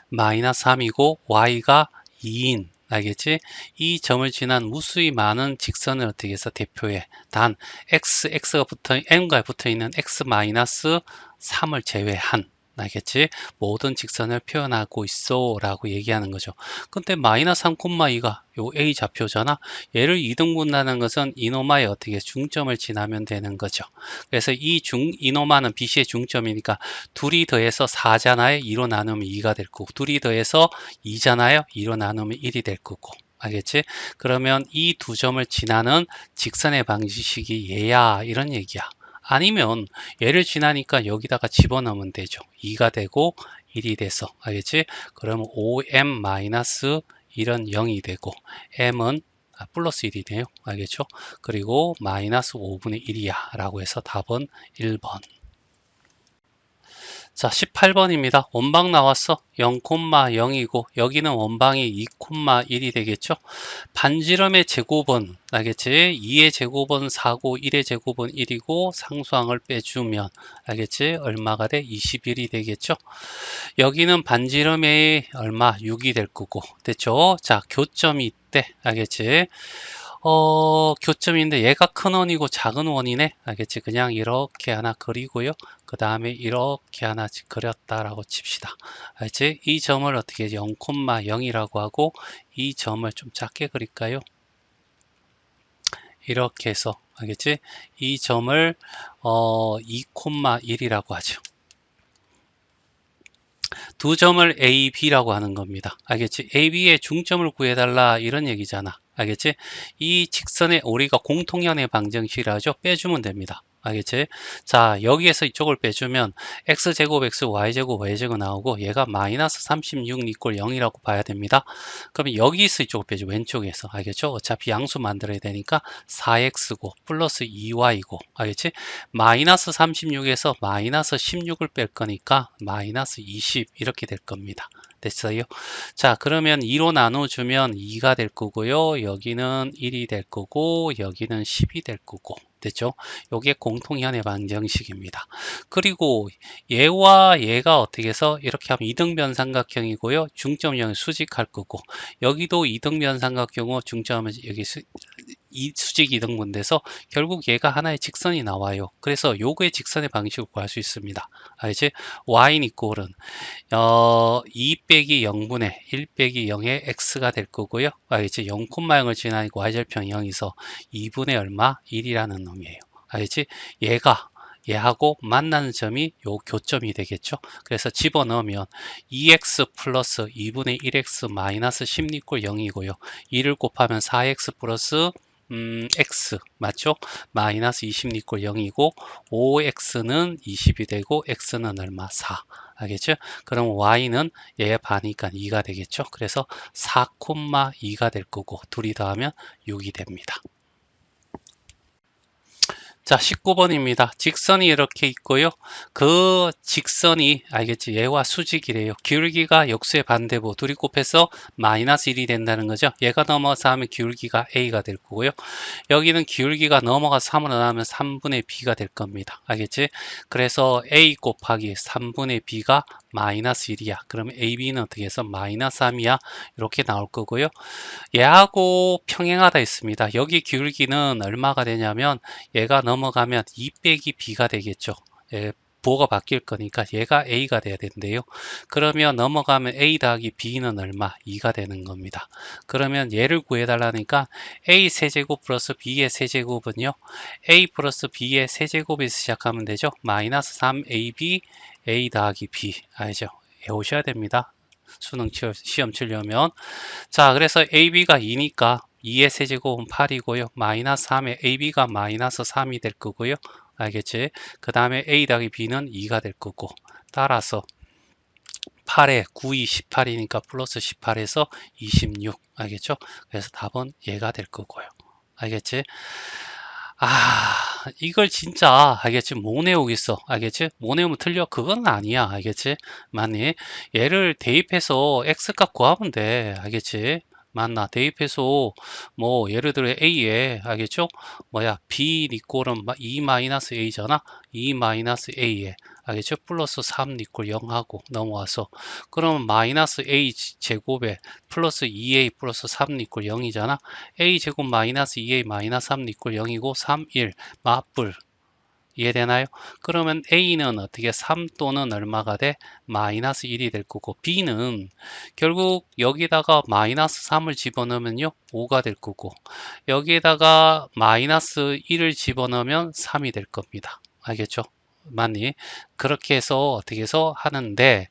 마이너스 3이고 y가 2인 알겠지? 이 점을 지난 무수히 많은 직선을 어떻게 해서 대표해. 단 x가 n과 붙어 있는 x 마이너스 3을 제외한 알겠지? 모든 직선을 표현하고 있어 라고 얘기하는 거죠. 근데 마이너스 3,2가 요 a 좌표잖아. 얘를 2등분하는 것은 이노마의 어떻게 중점을 지나면 되는 거죠. 그래서 이노마는 BC의 중점이니까 둘이 더해서 4잖아요. 2로 나누면 2가 될 거고 둘이 더해서 2잖아요. 2로 나누면 1이 될 거고 알겠지? 그러면 이 두 점을 지나는 직선의 방식이 얘야 이런 얘기야. 아니면 얘를 지나니까 여기다가 집어넣으면 되죠. 2가 되고 1이 돼서 알겠지? 그러면 5m-1은 0이 되고 m은 플러스 1이네요. 알겠죠? 그리고 마이너스 5분의 1이야 라고 해서 답은 1번. 자, 18번입니다. 원방 나왔어. 0,0이고 여기는 원방이 2,1이 되겠죠? 반지름의 제곱은 알겠지? 2의 제곱은 4고 1의 제곱은 1이고 상수항을 빼주면 알겠지? 얼마가 돼? 21이 되겠죠? 여기는 반지름의 얼마? 6이 될 거고 됐죠? 자, 교점이 있대. 알겠지? 교점인데 얘가 큰 원이고 작은 원이네. 알겠지? 그냥 이렇게 하나 그리고요. 그 다음에 이렇게 하나 그렸다라고 칩시다. 알겠지? 이 점을 어떻게 0,0이라고 하고 이 점을 좀 작게 그릴까요? 이렇게 해서 알겠지? 이 점을 2,1이라고 하죠. 두 점을 A, B라고 하는 겁니다. 알겠지? A, B의 중점을 구해달라 이런 얘기잖아. 알겠지? 이 직선의 우리가 공통연의 방정식이라 하죠. 빼주면 됩니다. 알겠지? 자, 여기에서 이쪽을 빼주면 x제곱 x, y제곱, y제곱 나오고 얘가 마이너스 36 이꼴 0이라고 봐야 됩니다. 그러면 여기서 이쪽을 빼줘. 왼쪽에서. 알겠죠? 어차피 양수 만들어야 되니까 4x고 플러스 2y고 알겠지? 마이너스 36에서 마이너스 16을 뺄 거니까 마이너스 20 이렇게 될 겁니다. 됐어요? 자, 그러면 2로 나눠주면 2가 될 거고요. 여기는 1이 될 거고 여기는 10이 될 거고 됐죠? 요게 공통현의 방정식입니다. 그리고 얘와 얘가 어떻게 해서 이렇게 하면 이등변 삼각형이고요. 중점형을 수직할 거고 여기도 이등변 삼각형으로 중점은 여기 이 수직 이등분 돼서 결국 얘가 하나의 직선이 나와요. 그래서 요거의 직선의 방식을 구할 수 있습니다. 알지? y 이꼴은 2 빼기 0분의 1 빼기 0의 x가 될 거고요. 알겠지? 0,0을 지나니까 y절편 0에서 2분의 얼마? 1이라는 놈이에요. 알겠지? 얘하고 만나는 점이 요 교점이 되겠죠. 그래서 집어넣으면 2x 플러스 2분의 1x 마이너스 10 이꼴 0이고요. 2를 곱하면 4x 플러스 x 맞죠? 마이너스 20 이꼴 0이고 5x는 20이 되고 x는 얼마? 4 알겠죠? 그럼 y는 얘 반이니까 2가 되겠죠? 그래서 4,2가 될 거고 둘이 더하면 6이 됩니다. 자, 19번입니다. 직선이 이렇게 있고요. 그 직선이 알겠지? 얘와 수직이래요. 기울기가 역수의 반대부 둘이 곱해서 마이너스 1이 된다는 거죠. 얘가 넘어서 하면 기울기가 A가 될 거고요. 여기는 기울기가 넘어가서 3으로 나오면 3분의 B가 될 겁니다. 알겠지? 그래서 A 곱하기 3분의 B가 마이너스 1이야. 그러면 AB는 어떻게 해서 마이너스 3이야? 이렇게 나올 거고요. 얘하고 평행하다 했습니다. 여기 기울기는 얼마가 되냐면 얘가 넘어가면 2 빼기 B가 되겠죠. 부호가 바뀔 거니까 얘가 A가 돼야 된대요. 그러면 넘어가면 A 더하기 B는 얼마? 2가 되는 겁니다. 그러면 얘를 구해달라니까 A 세제곱 플러스 B의 세제곱은요. A 플러스 B의 세제곱에서 시작하면 되죠. 마이너스 3AB A 더하기 B 알죠? 외우셔야 됩니다. 수능 시험 치려면 자, 그래서 AB가 2니까 2의 세제곱은 8이고요. 마이너스 3에 AB가 마이너스 3이 될 거고요. 알겠지? 그 다음에 A 더하기 B는 2가 될 거고 따라서 8에 9, 2, 18이니까 플러스 18에서 26 알겠죠? 그래서 답은 얘가 될 거고요. 알겠지? 이걸 진짜 알겠지? 못 외우겠어. 알겠지? 못 외우면 틀려. 그건 아니야. 알겠지? 만약 얘를 대입해서 x값 구하면 돼. 알겠지? 맞나? 대입해서 뭐 예를 들어 a에 알겠죠? 뭐야 b 이꼴은 2-a잖아. 2-a에 알겠죠? 플러스 3 이꼴 0하고 넘어와서 그러면 마이너스 a 제곱에 플러스 2a 플러스 3 이꼴 0이잖아. a 제곱 마이너스 2a 마이너스 3 이꼴 0이고 3, 1 맞불 이해되나요? 그러면 A는 어떻게 3 또는 얼마가 돼? 마이너스 1이 될 거고 B는 결국 여기다가 마이너스 3을 집어넣으면요 5가 될 거고 여기에다가 마이너스 1을 집어넣으면 3이 될 겁니다. 알겠죠? 맞니? 그렇게 해서 어떻게 해서 하는데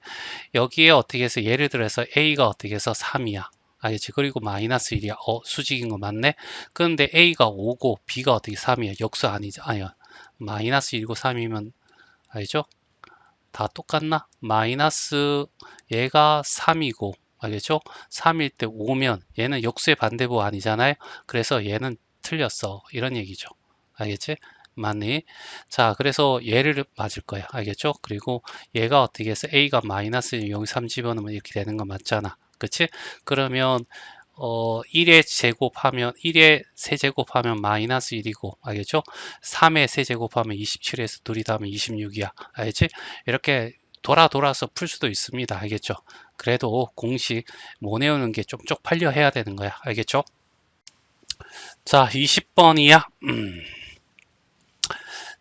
여기에 어떻게 해서 예를 들어서 A가 어떻게 해서 3이야. 알겠지? 그리고 마이너스 1이야. 수직인 거 맞네? 그런데 A가 5고 B가 어떻게 3이야. 역수 아니지? 아니야. 마이너스 1고 3이면 알죠? 다 똑같나? 마이너스 얘가 3이고 알겠죠? 3일 때 5면 얘는 역수의 반대부 아니잖아요. 그래서 얘는 틀렸어. 이런 얘기죠. 알겠지? 맞니? 자, 그래서 얘를 맞을 거야. 알겠죠? 그리고 얘가 어떻게 해서 A가 마이너스 0, 3 집어넣으면 이렇게 되는 거 맞잖아. 그치? 그러면 1의 제곱하면 1의 세제곱하면 마이너스 1이고 알겠죠? 3의 세제곱하면 27에서 둘이 더하면 26이야. 알겠지? 이렇게 돌아서 풀 수도 있습니다. 알겠죠? 그래도 공식 못 외우는 게 좀 쪽팔려 해야 되는 거야. 알겠죠? 자, 20번이야.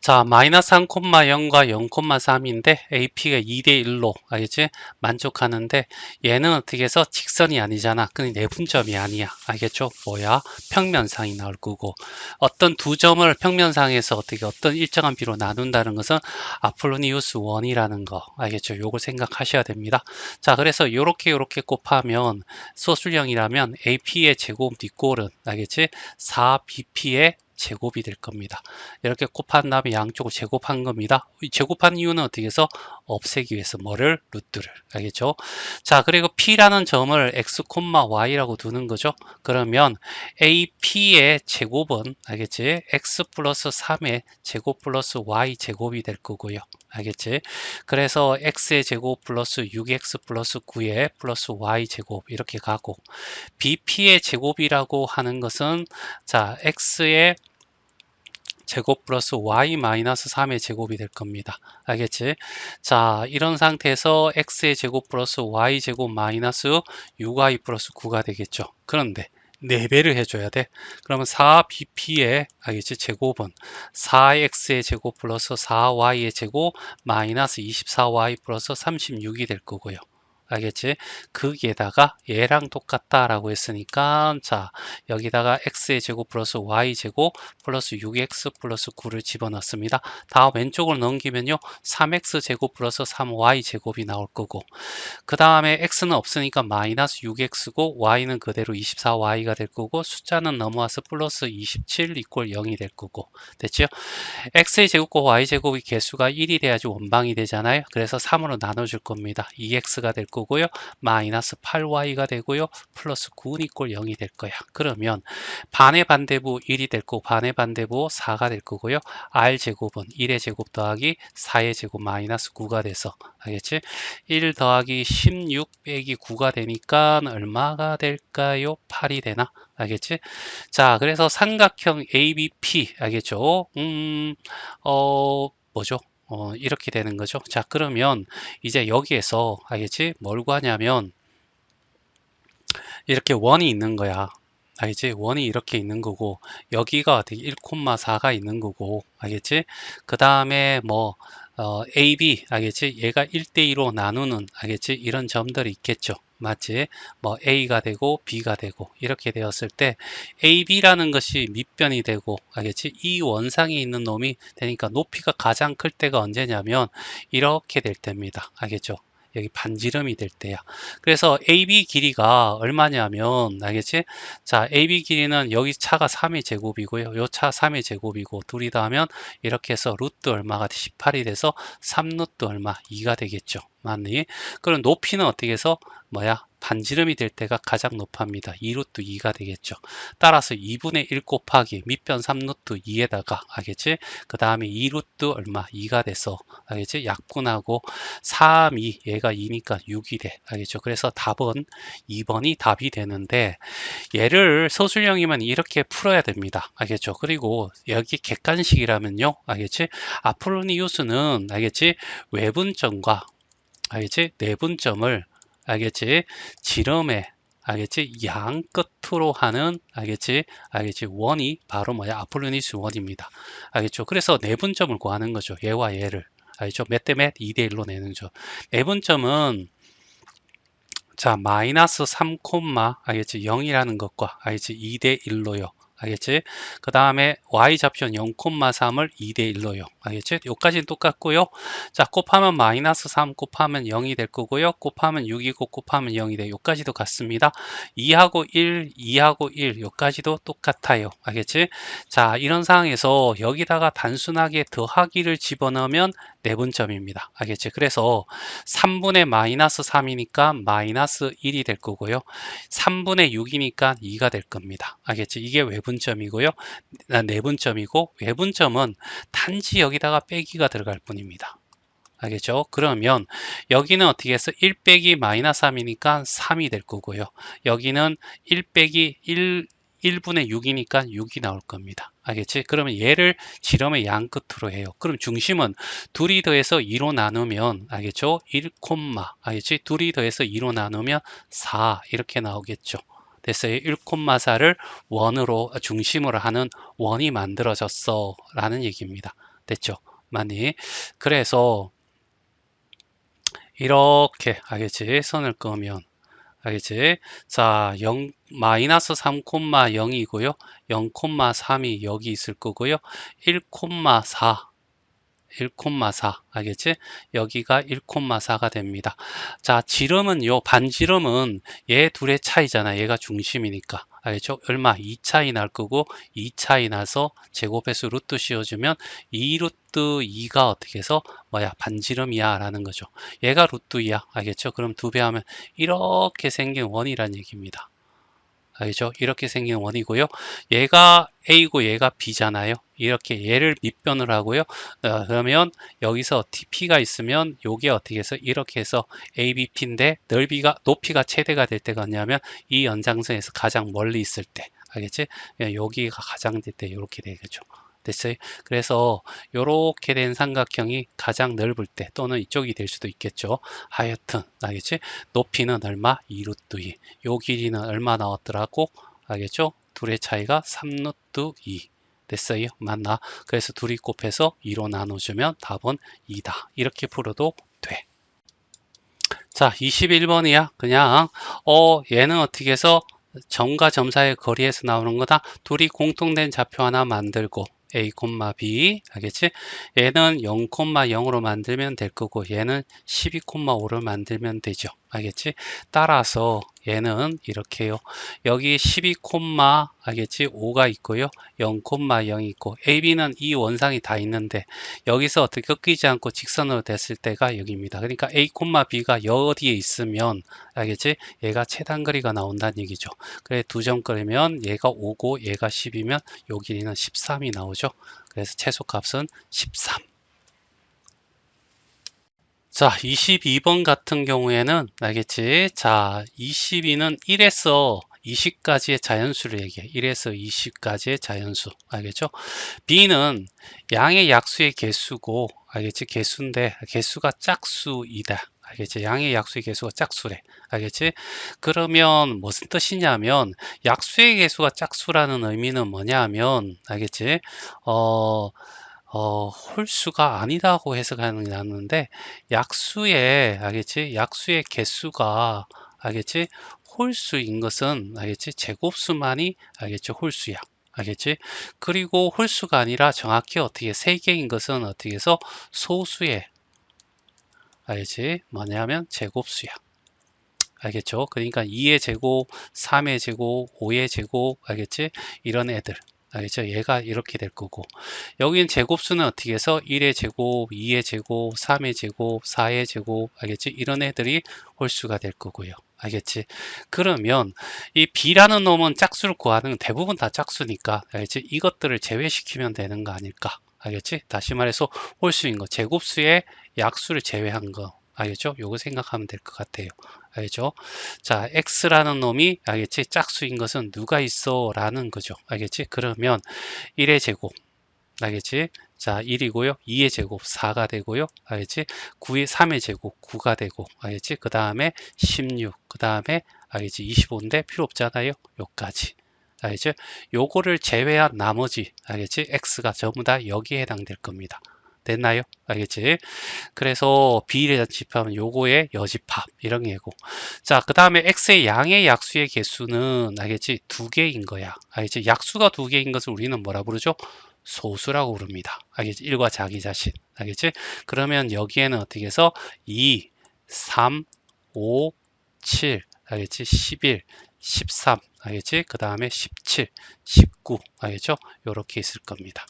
자, 마이너스 3,0과 0,3인데 AP가 2대1로 알겠지? 만족하는데 얘는 어떻게 해서 직선이 아니잖아. 그냥 내분점이 아니야. 알겠죠? 뭐야? 평면상이 나올 거고 어떤 두 점을 평면상에서 어떻게 어떤 일정한 비로 나눈다는 것은 아폴로니우스 원이라는 거 알겠죠? 요걸 생각하셔야 됩니다. 자, 그래서 요렇게 곱하면 소수령이라면 AP의 제곱 뒷골은 알겠지? 4BP의 제곱이 될 겁니다. 이렇게 곱한 다음에 양쪽을 제곱한 겁니다. 제곱한 이유는 어떻게 해서 없애기 위해서 뭐를? 루트를. 알겠죠? 자, 그리고 P라는 점을 X, Y라고 두는 거죠. 그러면 AP의 제곱은 알겠지? X 플러스 3의 제곱 플러스 Y 제곱이 될 거고요. 알겠지? 그래서 X의 제곱 플러스 6X 플러스 9의 플러스 Y 제곱 이렇게 가고 BP의 제곱이라고 하는 것은 자, X의 제곱 플러스 y 마이너스 3의 제곱이 될 겁니다. 알겠지? 자, 이런 상태에서 x의 제곱 플러스 y 제곱 마이너스 6y 플러스 9가 되겠죠. 그런데 4배를 해줘야 돼. 그러면 4bp의 알겠지? 제곱은 4x의 제곱 플러스 4y의 제곱 마이너스 24y 플러스 36이 될 거고요. 알겠지? 거기에다가 얘랑 똑같다라고 했으니까 자 여기다가 x의 제곱 플러스 y 제곱 플러스 6x 플러스 9를 집어넣습니다. 다음 왼쪽을 넘기면요 3x 제곱 플러스 3y 제곱이 나올 거고 그 다음에 x는 없으니까 마이너스 6x고 y는 그대로 24y가 될 거고 숫자는 넘어와서 플러스 27 이퀄 0이 될 거고 됐죠? x의 제곱과 y 제곱의 개수가 1이 돼야지 원방이 되잖아요. 그래서 3으로 나눠줄 겁니다. 2x가 될 거고요. 마이너스 8y가 되고요. 플러스 9는 이꼴 0이 될 거야. 그러면 반의 반대부 1이 될 거고 반의 반대부 4가 될 거고요. r제곱은 1의 제곱 더하기 4의 제곱 마이너스 9가 돼서 알겠지? 1 더하기 16 빼기 9가 되니까 얼마가 될까요? 8이 되나? 알겠지? 자, 그래서 삼각형 ABP 알겠죠? 뭐죠? 이렇게 되는 거죠. 자, 그러면 이제 여기에서 알겠지? 뭘 구하냐면 이렇게 원이 있는 거야. 알겠지? 원이 이렇게 있는 거고 여기가 어떻게 1,4가 있는 거고 알겠지? 그 다음에 뭐 AB 알겠지? 얘가 1대2로 나누는 알겠지? 이런 점들이 있겠죠. 맞지? 뭐 A가 되고 B가 되고 이렇게 되었을 때 AB라는 것이 밑변이 되고 알겠지? 이 원상에 있는 놈이 되니까 높이가 가장 클 때가 언제냐면 이렇게 될 때입니다. 알겠죠? 여기 반지름이 될 때야. 그래서 AB 길이가 얼마냐면 알겠지? 자, AB 길이는 여기 차가 3의 제곱이고요. 요 차 3의 제곱이고 둘이 더하면 이렇게 해서 루트 얼마가 18이 돼서 3루트 얼마 2가 되겠죠. 맞니? 그럼 높이는 어떻게 해서 뭐야? 반지름이 될 때가 가장 높합니다. 2루트 2가 되겠죠. 따라서 2분의 1 곱하기 밑변 3루트 2에다가 알겠지? 그 다음에 2루트 얼마 2가 돼서 알겠지? 약분하고 3, 2 얘가 2니까 6이 돼. 알겠죠? 그래서 답은 2번이 답이 되는데 얘를 서술형이면 이렇게 풀어야 됩니다. 알겠죠? 그리고 여기 객관식이라면요. 알겠지? 아폴로니우스는 알겠지? 외분점과 알겠지? 내분점을 알겠지? 지름에 알겠지? 양 끝으로 하는 알겠지? 원이 바로 뭐야? 아폴로니우스 원입니다. 알겠죠? 그래서 내분점을 구하는 거죠. 얘와 얘를. 알겠죠? 몇 대 몇? 2대 1로 내는 거죠. 내분점은 자, 마이너스 3, 알겠지? 0이라는 것과 알겠지? 2대 1로요. 알겠지? 그 다음에 y좌표는 0,3을 2대 1로요. 알겠지? 요까지는 똑같고요. 자, 곱하면 마이너스 3 곱하면 0이 될 거고요. 곱하면 6이고 곱하면 0이 돼. 요까지도 같습니다. 2하고 1, 2하고 1 요까지도 똑같아요. 알겠지? 자, 이런 상황에서 여기다가 단순하게 더하기를 집어넣으면 내분점입니다. 알겠지? 그래서 3분의 마이너스 3이니까 마이너스 1이 될 거고요. 3분의 6이니까 2가 될 겁니다. 알겠지? 이게 외분점이고요. 내분점이고, 외분점은 단지 여기다가 빼기가 들어갈 뿐입니다. 알겠죠? 그러면 여기는 어떻게 해서 1 빼기 마이너스 3이니까 3이 될 거고요. 여기는 1 빼기 1분의 6이니까 6이 나올 겁니다. 알겠지? 그러면 얘를 지름의 양 끝으로 해요. 그럼 중심은 둘이 더해서 2로 나누면, 알겠죠? 1, 알겠지? 둘이 더해서 2로 나누면 4 이렇게 나오겠죠. 됐어요. 1,4를 원으로 중심으로 하는 원이 만들어졌어 라는 얘기입니다. 됐죠? 많이. 그래서 이렇게, 알겠지? 선을 그으면, 알겠지? 자, 마이너스 3,0이고요. 0,3이 여기 있을 거고요. 1,4, 1,4, 알겠지? 여기가 1,4가 됩니다. 자, 지름은요, 반지름은 얘 둘의 차이잖아. 얘가 중심이니까. 알겠죠? 얼마? 2 차이 날 거고, 2 차이 나서 제곱해서 루트 씌워주면 2 루트 2가 어떻게 해서 뭐야? 반지름이야 라는 거죠. 얘가 루트 2야. 알겠죠? 그럼 2배 하면 이렇게 생긴 원이란 얘기입니다. 알겠죠? 이렇게 생긴 원이고요. 얘가 A고 얘가 B잖아요. 이렇게 얘를 밑변을 하고요. 그러면 여기서 TP가 있으면 요게 어떻게 해서 이렇게 해서 ABP인데 높이가 최대가 될 때가 뭐냐면 이 연장선에서 가장 멀리 있을 때. 알겠지? 여기가 가장 될 때 이렇게 되겠죠. 됐어요? 그래서 이렇게 된 삼각형이 가장 넓을 때 또는 이쪽이 될 수도 있겠죠. 하여튼 알겠지? 높이는 얼마? 2루트 2. 요 길이는 얼마 나왔더라고? 알겠죠? 둘의 차이가 3루트 2. 됐어요? 맞나? 그래서 둘이 곱해서 2로 나눠주면 답은 2다. 이렇게 풀어도 돼. 자, 21번이야. 그냥 얘는 어떻게 해서 점과 점 사이의 거리에서 나오는 거다. 둘이 공통된 좌표 하나 만들고 A, B 알겠지? 얘는 0,0으로 만들면 될 거고 얘는 12,5를 만들면 되죠. 알겠지? 따라서 얘는 이렇게요. 여기 12, 알겠지? 5가 있고요. 0,0이 있고 AB는 이 원상이 다 있는데 여기서 어떻게 꺾이지 않고 직선으로 됐을 때가 여기입니다. 그러니까 A, B가 여기에 있으면 알겠지? 얘가 최단거리가 나온다는 얘기죠. 그래 두 점 끌면 얘가 5고 얘가 10이면 요 길이는 13이 나오죠. 그래서 최소값은 13. 자, 22번 같은 경우에는 알겠지? 자, 22는 1에서 20까지의 자연수를 얘기해. 1에서 20까지의 자연수. 알겠죠? B는 양의 약수의 개수고, 알겠지? 개수인데, 개수가 짝수이다. 알겠지? 양의 약수의 개수가 짝수래. 알겠지? 그러면 무슨 뜻이냐면, 약수의 개수가 짝수라는 의미는 뭐냐면, 알겠지? 홀수가 아니라고 해석하는 게 낫는데, 약수의, 알겠지? 약수의 개수가, 알겠지? 홀수인 것은, 알겠지? 제곱수만이, 알겠지? 홀수야. 알겠지? 그리고 홀수가 아니라 정확히 어떻게 세 개인 것은 어떻게 해서 소수의, 알겠지? 뭐냐면 제곱수야. 알겠죠? 그러니까 2의 제곱, 3의 제곱, 5의 제곱, 알겠지? 이런 애들. 알겠죠? 얘가 이렇게 될 거고. 여기는 제곱수는 어떻게 해서 1의 제곱, 2의 제곱, 3의 제곱, 4의 제곱, 알겠지? 이런 애들이 홀수가 될 거고요. 알겠지? 그러면 이 B라는 놈은 짝수를 구하는 건 대부분 다 짝수니까, 알겠지? 이것들을 제외시키면 되는 거 아닐까? 알겠지? 다시 말해서 홀수인 거, 제곱수의 약수를 제외한 거. 알겠죠? 요거 생각하면 될 것 같아요. 알겠죠? 자, x라는 놈이 알겠지? 짝수인 것은 누가 있어? 라는 거죠. 알겠지? 그러면 1의 제곱 알겠지? 자, 1이고요. 2의 제곱 4가 되고요. 알겠지? 9의 3의 제곱 9가 되고 알겠지? 그 다음에 16, 그 다음에 알겠지? 25인데 필요 없잖아요. 요까지. 알겠지? 요거를 제외한 나머지 알겠지? x가 전부 다 여기에 해당될 겁니다. 됐나요? 알겠지? 그래서 비례 집합은 요거의 여집합 이런 예고. 자, 그 다음에 x의 양의 약수의 개수는 알겠지? 두 개인 거야. 알겠지? 약수가 두 개인 것을 우리는 뭐라 부르죠? 소수라고 부릅니다. 알겠지? 1과 자기 자신. 알겠지? 그러면 여기에는 어떻게 해서 2, 3, 5, 7, 알겠지? 11, 13, 알겠지? 그 다음에 17, 19, 알겠죠? 요렇게 있을 겁니다.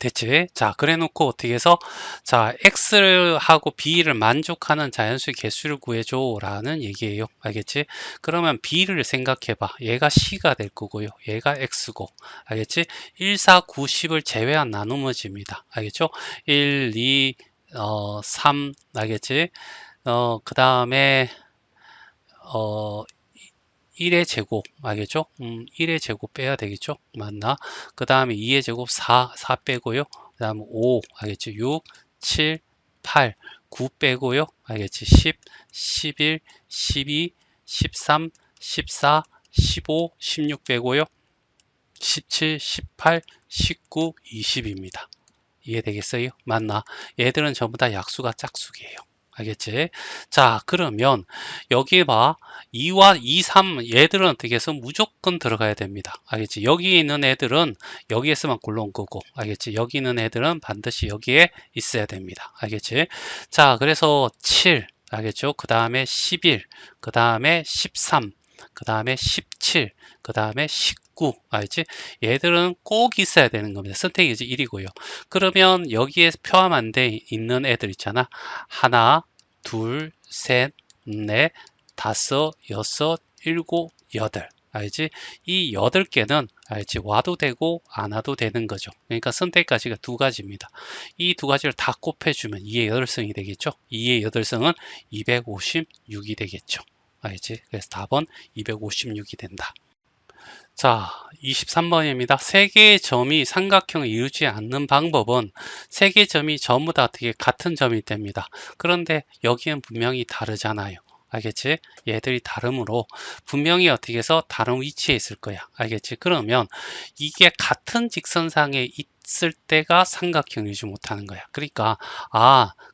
됐지? 자, 그래 놓고 어떻게 해서, 자, x하고 b를 만족하는 자연수의 개수를 구해줘 라는 얘기예요. 알겠지? 그러면 b를 생각해 봐. 얘가 c가 될 거고요. 얘가 x고. 알겠지? 1, 4, 9, 10을 제외한 나누어집니다. 알겠죠? 1, 2, 3, 알겠지? 그 다음에, 어, 1의 제곱, 알겠죠? 1의 제곱 빼야 되겠죠? 맞나? 그 다음에 2의 제곱 4 빼고요. 그 다음에 5, 알겠죠? 6, 7, 8, 9 빼고요. 알겠지? 10, 11, 12, 13, 14, 15, 16 빼고요. 17, 18, 19, 20입니다. 이해되겠어요? 맞나? 얘들은 전부 다 약수가 짝수기예요. 알겠지? 자, 그러면 여기 봐. 2와 2, 3 얘들은 어떻게 해서 무조건 들어가야 됩니다. 알겠지? 여기 있는 애들은 여기에서만 굴러온 거고, 알겠지? 여기 있는 애들은 반드시 여기에 있어야 됩니다. 알겠지? 자, 그래서 7, 알겠죠? 그 다음에 11, 그 다음에 13, 그 다음에 17, 그 다음에 19, 알겠지? 얘들은 꼭 있어야 되는 겁니다. 선택이지 1이고요. 그러면 여기에 포함 안 돼 있는 애들 있잖아. 하나, 둘, 셋, 넷, 다섯, 여섯, 일곱, 여덟. 알지? 이 8개는 알지? 와도 되고 안 와도 되는 거죠. 그러니까 선택가지가 두 가지입니다. 이 두 가지를 다 곱해주면 2의 8승이 되겠죠. 2의 8승은 256이 되겠죠. 알지? 그래서 답은 256이 된다. 자, 23번입니다. 세 개의 점이 삼각형을 이루지 않는 방법은 세 개의 점이 전부 다 어떻게 같은 점이 됩니다. 그런데 여기는 분명히 다르잖아요. 알겠지? 얘들이 다르므로 분명히 어떻게 해서 다른 위치에 있을 거야. 알겠지? 그러면 이게 같은 직선상에 있을 때가 삼각형을 이루지 못하는 거야. 그러니까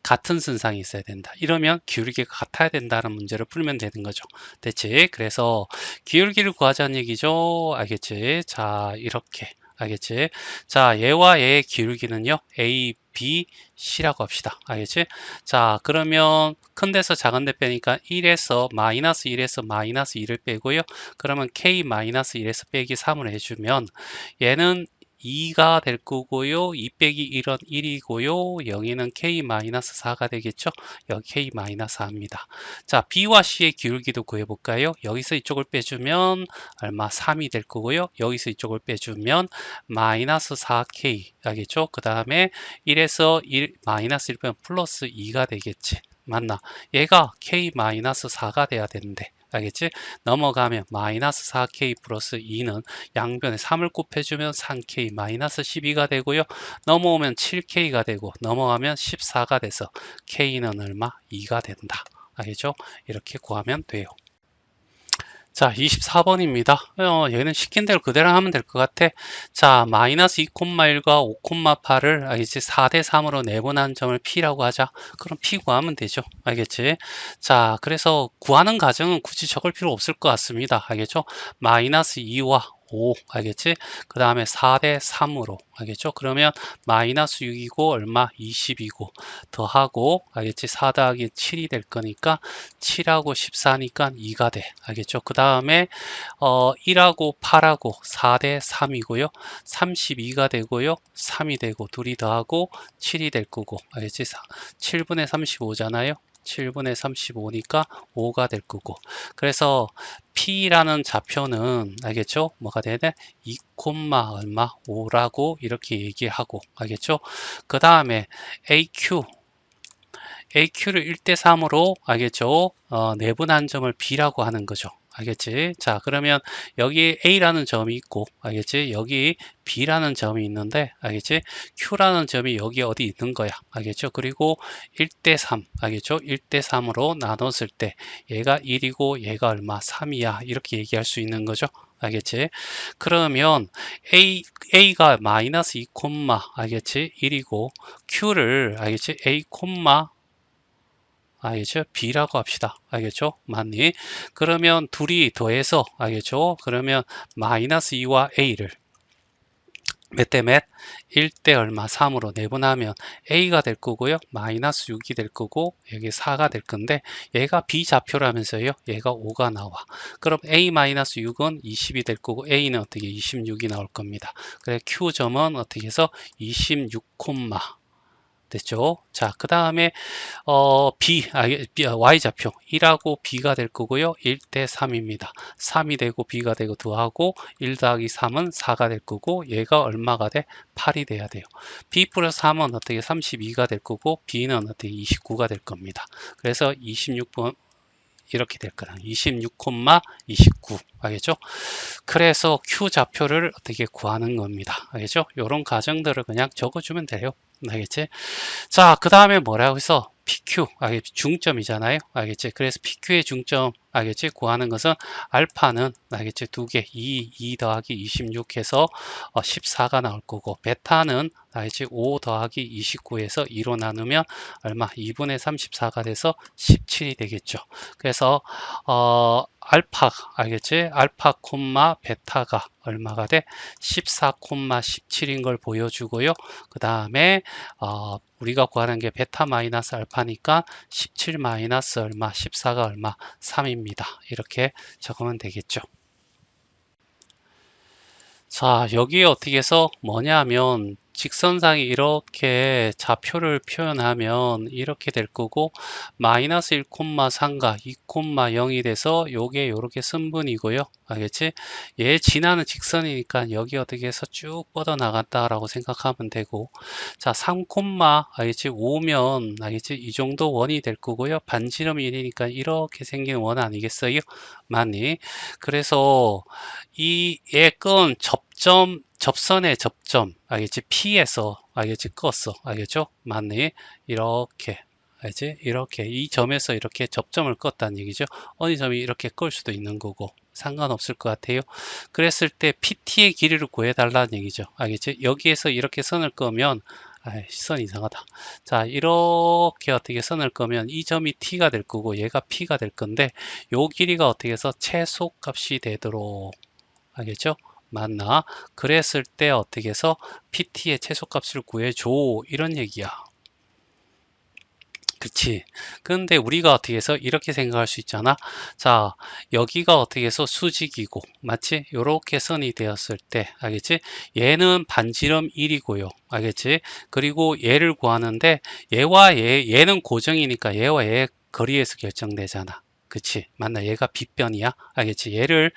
같은 선상에 있어야 된다. 이러면 기울기가 같아야 된다는 문제를 풀면 되는 거죠. 됐지? 그래서 기울기를 구하자는 얘기죠. 알겠지? 자, 이렇게. 알겠지? 자, 얘와 얘의 기울기는요, A, B, C라고 합시다. 알겠지? 자, 그러면 큰 데서 작은 데 빼니까 1에서 마이너스 1에서 마이너스 2를 빼고요. 그러면 K 마이너스 1에서 빼기 3을 해주면 얘는 2가 될 거고요. 2 빼기 1은 1이고요. 0이는 K-4가 되겠죠. 여기 K-4입니다. 자, B와 C의 기울기도 구해볼까요? 여기서 이쪽을 빼주면 얼마? 3이 될 거고요. 여기서 이쪽을 빼주면 마이너스 4K 알겠죠? 그 다음에 1에서 1, 마이너스 1 빼면 플러스 2가 되겠지. 맞나? 얘가 K-4가 돼야 되는데 알겠지? 넘어가면 마이너스 4K 플러스 2는 양변에 3을 곱해주면 3K 마이너스 12가 되고요. 넘어오면 7K가 되고 넘어가면 14가 돼서 K는 얼마? 2가 된다. 알겠죠? 이렇게 구하면 돼요. 자, 24번입니다. 얘는 시킨 대로 그대로 하면 될 것 같아. 자, 마이너스 2,1과 5,8을 알겠지? 4대 3으로 내분한 점을 P라고 하자. 그럼 P 구하면 되죠. 알겠지? 자, 그래서 구하는 과정은 굳이 적을 필요 없을 것 같습니다. 알겠죠? 마이너스 2와 5 알겠지? 그 다음에 4대 3으로 알겠죠? 그러면 마이너스 6이고 얼마? 20이고 더하고 알겠지? 4 더하기 7이 될 거니까 7하고 14니까 2가 돼. 알겠죠? 그 다음에 1하고 8하고 4대 3이고요. 32가 되고요. 3이 되고 둘이 더하고 7이 될 거고 알겠지? 7분의 35잖아요. 7분의 35니까 5가 될 거고 그래서 P라는 좌표는 알겠죠? 뭐가 돼야 돼? 2, 얼마? 5라고 이렇게 얘기하고 알겠죠? 그 다음에 AQ를 1대 3으로 알겠죠? 내분한 점을 B라고 하는 거죠. 알겠지? 자, 그러면 여기 A라는 점이 있고, 알겠지? 여기 B라는 점이 있는데, 알겠지? Q라는 점이 여기 어디 있는 거야. 알겠죠? 그리고 1대 3, 알겠죠? 1대 3으로 나눴을 때 얘가 1이고 얘가 얼마? 3이야. 이렇게 얘기할 수 있는 거죠. 알겠지? 그러면 A가 마이너스 2, 알겠지? 1이고 Q를 알겠지? A, 알겠죠? B라고 합시다. 알겠죠? 맞니? 그러면 둘이 더해서 알겠죠? 그러면 마이너스 2와 A를 몇 대 몇? 1대 얼마? 3으로 내분하면 A가 될 거고요. 마이너스 6이 될 거고 여기 4가 될 건데 얘가 B좌표라면서요. 얘가 5가 나와. 그럼 A 마이너스 6은 20이 될 거고 A는 어떻게 26이 나올 겁니다. 그래 Q점은 어떻게 해서 26, 됐죠? 자, 그 다음에 Y좌표 1하고 B가 될 거고요. 1대 3입니다. 3이 되고 B가 되고 2하고 1 더하기 3은 4가 될 거고 얘가 얼마가 돼? 8이 돼야 돼요. B 플러스 3은 어떻게 32가 될 거고 B는 어떻게 29가 될 겁니다. 그래서 26번 이렇게 될 거라. 26, 29. 알겠죠? 그래서 Q 좌표를 어떻게 구하는 겁니다. 알겠죠? 이런 과정들을 그냥 적어주면 돼요. 알겠지? 자, 그 다음에 뭐라고 해서 PQ, 알겠지? 중점이잖아요. 알겠지? 그래서 PQ의 중점, 알겠지? 구하는 것은 알파는, 알겠지? 두 개, 2 더하기 26 해서 14가 나올 거고, 베타는, 알겠지? 5 더하기 29에서 2로 나누면 얼마? 2분의 34가 돼서 17이 되겠죠. 그래서, 알파, 알겠지? 알파, 베타가 얼마가 돼? 14, 17인 걸 보여주고요. 그 다음에 우리가 구하는 게 베타 마이너스 알파니까 17 마이너스 얼마, 14가 얼마, 3입니다. 이렇게 적으면 되겠죠. 자, 여기에 어떻게 해서 뭐냐면 직선상이 이렇게 좌표를 표현하면 이렇게 될 거고 마이너스 1,3가 2,0이 돼서 요게 요렇게 승분이고요. 알겠지? 얘 지나는 직선이니까 여기 어떻게 해서 쭉 뻗어 나갔다라고 생각하면 되고 자, 3, 알겠지? 5면 알겠지? 이 정도 원이 될 거고요. 반지름 1이니까 이렇게 생긴 원 아니겠어요? 많이. 그래서 얘건 접선의 접점, 알겠지? P에서, 알겠지? 껐어. 알겠죠? 맞네. 이렇게, 알겠지? 이렇게, 이 점에서 이렇게 접점을 껐다는 얘기죠. 어느 점이 이렇게 끌 수도 있는 거고, 상관없을 것 같아요. 그랬을 때 PT의 길이를 구해달라는 얘기죠. 알겠지? 여기에서 이렇게 선을 끄면, 선 이상하다. 자, 이렇게 어떻게 선을 끄면 이 점이 T가 될 거고, 얘가 P가 될 건데, 요 길이가 어떻게 해서 최소값이 되도록, 알겠죠? 맞나? 그랬을 때 어떻게 해서 PT의 최소값을 구해줘. 이런 얘기야. 그치? 근데 우리가 어떻게 해서 이렇게 생각할 수 있잖아. 자, 여기가 어떻게 해서 수직이고, 맞지? 요렇게 선이 되었을 때, 알겠지? 얘는 반지름 1이고요. 알겠지? 그리고 얘를 구하는데, 얘는 고정이니까 얘와 얘의 거리에서 결정되잖아. 그치? 맞나? 얘가 빗변이야? 알겠지? 얘를,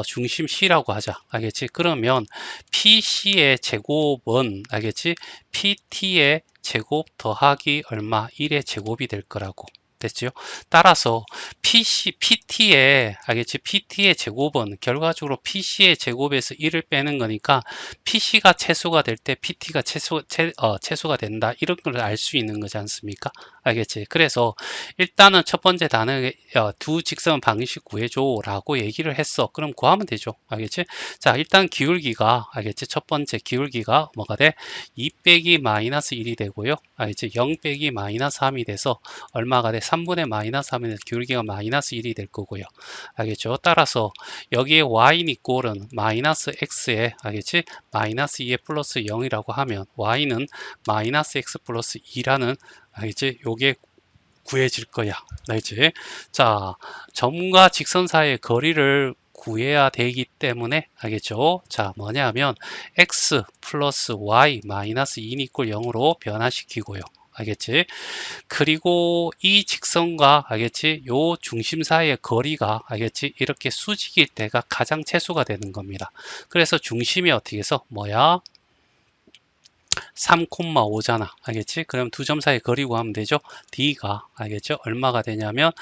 중심 C라고 하자. 알겠지? 그러면 PC의 제곱은, 알겠지? PT의 제곱 더하기 얼마 1의 제곱이 될 거라고 됐죠. 따라서 PT의 알겠지? PT의 제곱은 결과적으로 PC의 제곱에서 1을 빼는 거니까 PC가 최소가 될 때 PT가 최소가 된다 이런 걸 알 수 있는 거지 않습니까? 알겠지? 그래서 일단은 첫 번째 단어에 두 직선 방식 구해줘 라고 얘기를 했어. 그럼 구하면 되죠. 알겠지? 자, 일단 기울기가 알겠지? 첫 번째 기울기가 뭐가 돼? 2 빼기 마이너스 1이 되고요. 알겠지? 0 빼기 마이너스 3이 돼서 얼마가 돼? 3분의 마이너스 3이 돼서 기울기가 마이너스 1이 될 거고요. 알겠죠? 따라서 여기에 y는 이꼴은 마이너스 x에 알겠지? 마이너스 2에 플러스 0이라고 하면 y는 마이너스 x 플러스 2라는 알겠지? 요게 구해질 거야. 알겠지? 자, 점과 직선 사이의 거리를 구해야 되기 때문에 알겠죠? 자, 뭐냐면 x 플러스 y 마이너스 2는 이꼴 0으로 변화시키고요. 알겠지? 그리고 이 직선과 알겠지? 요 중심 사이의 거리가 알겠지? 이렇게 수직일 때가 가장 최소가 되는 겁니다. 그래서 중심이 어떻게 해서 뭐야? 3,5잖아. 알겠지? 그럼 두 점 사이 거리 구하면 되죠? D가 알겠죠? 얼마가 되냐면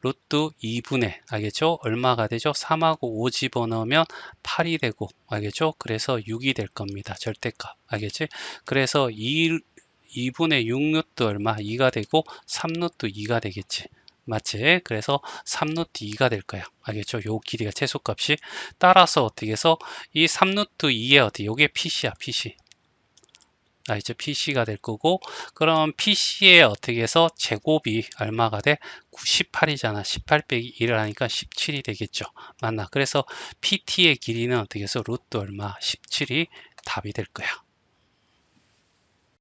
루트 2분의 알겠죠? 얼마가 되죠? 3하고 5 집어넣으면 8이 되고 알겠죠? 그래서 6이 될 겁니다. 절대값. 알겠지? 그래서 2분의 6루트 얼마? 2가 되고 3루트 2가 되겠지. 맞지? 그래서 3루트 2가 될 거야. 알겠죠? 요 길이가 최소값이. 따라서 어떻게 해서 이 3루트 2에 어떻게 요게 PC야, PC. 이제 PC가 될 거고, 그럼 PC에 어떻게 해서 제곱이 얼마가 돼? 98이잖아. 18 빼기 1을 하니까 17이 되겠죠. 맞나? 그래서 PT의 길이는 어떻게 해서 루트 얼마? 17이 답이 될 거야.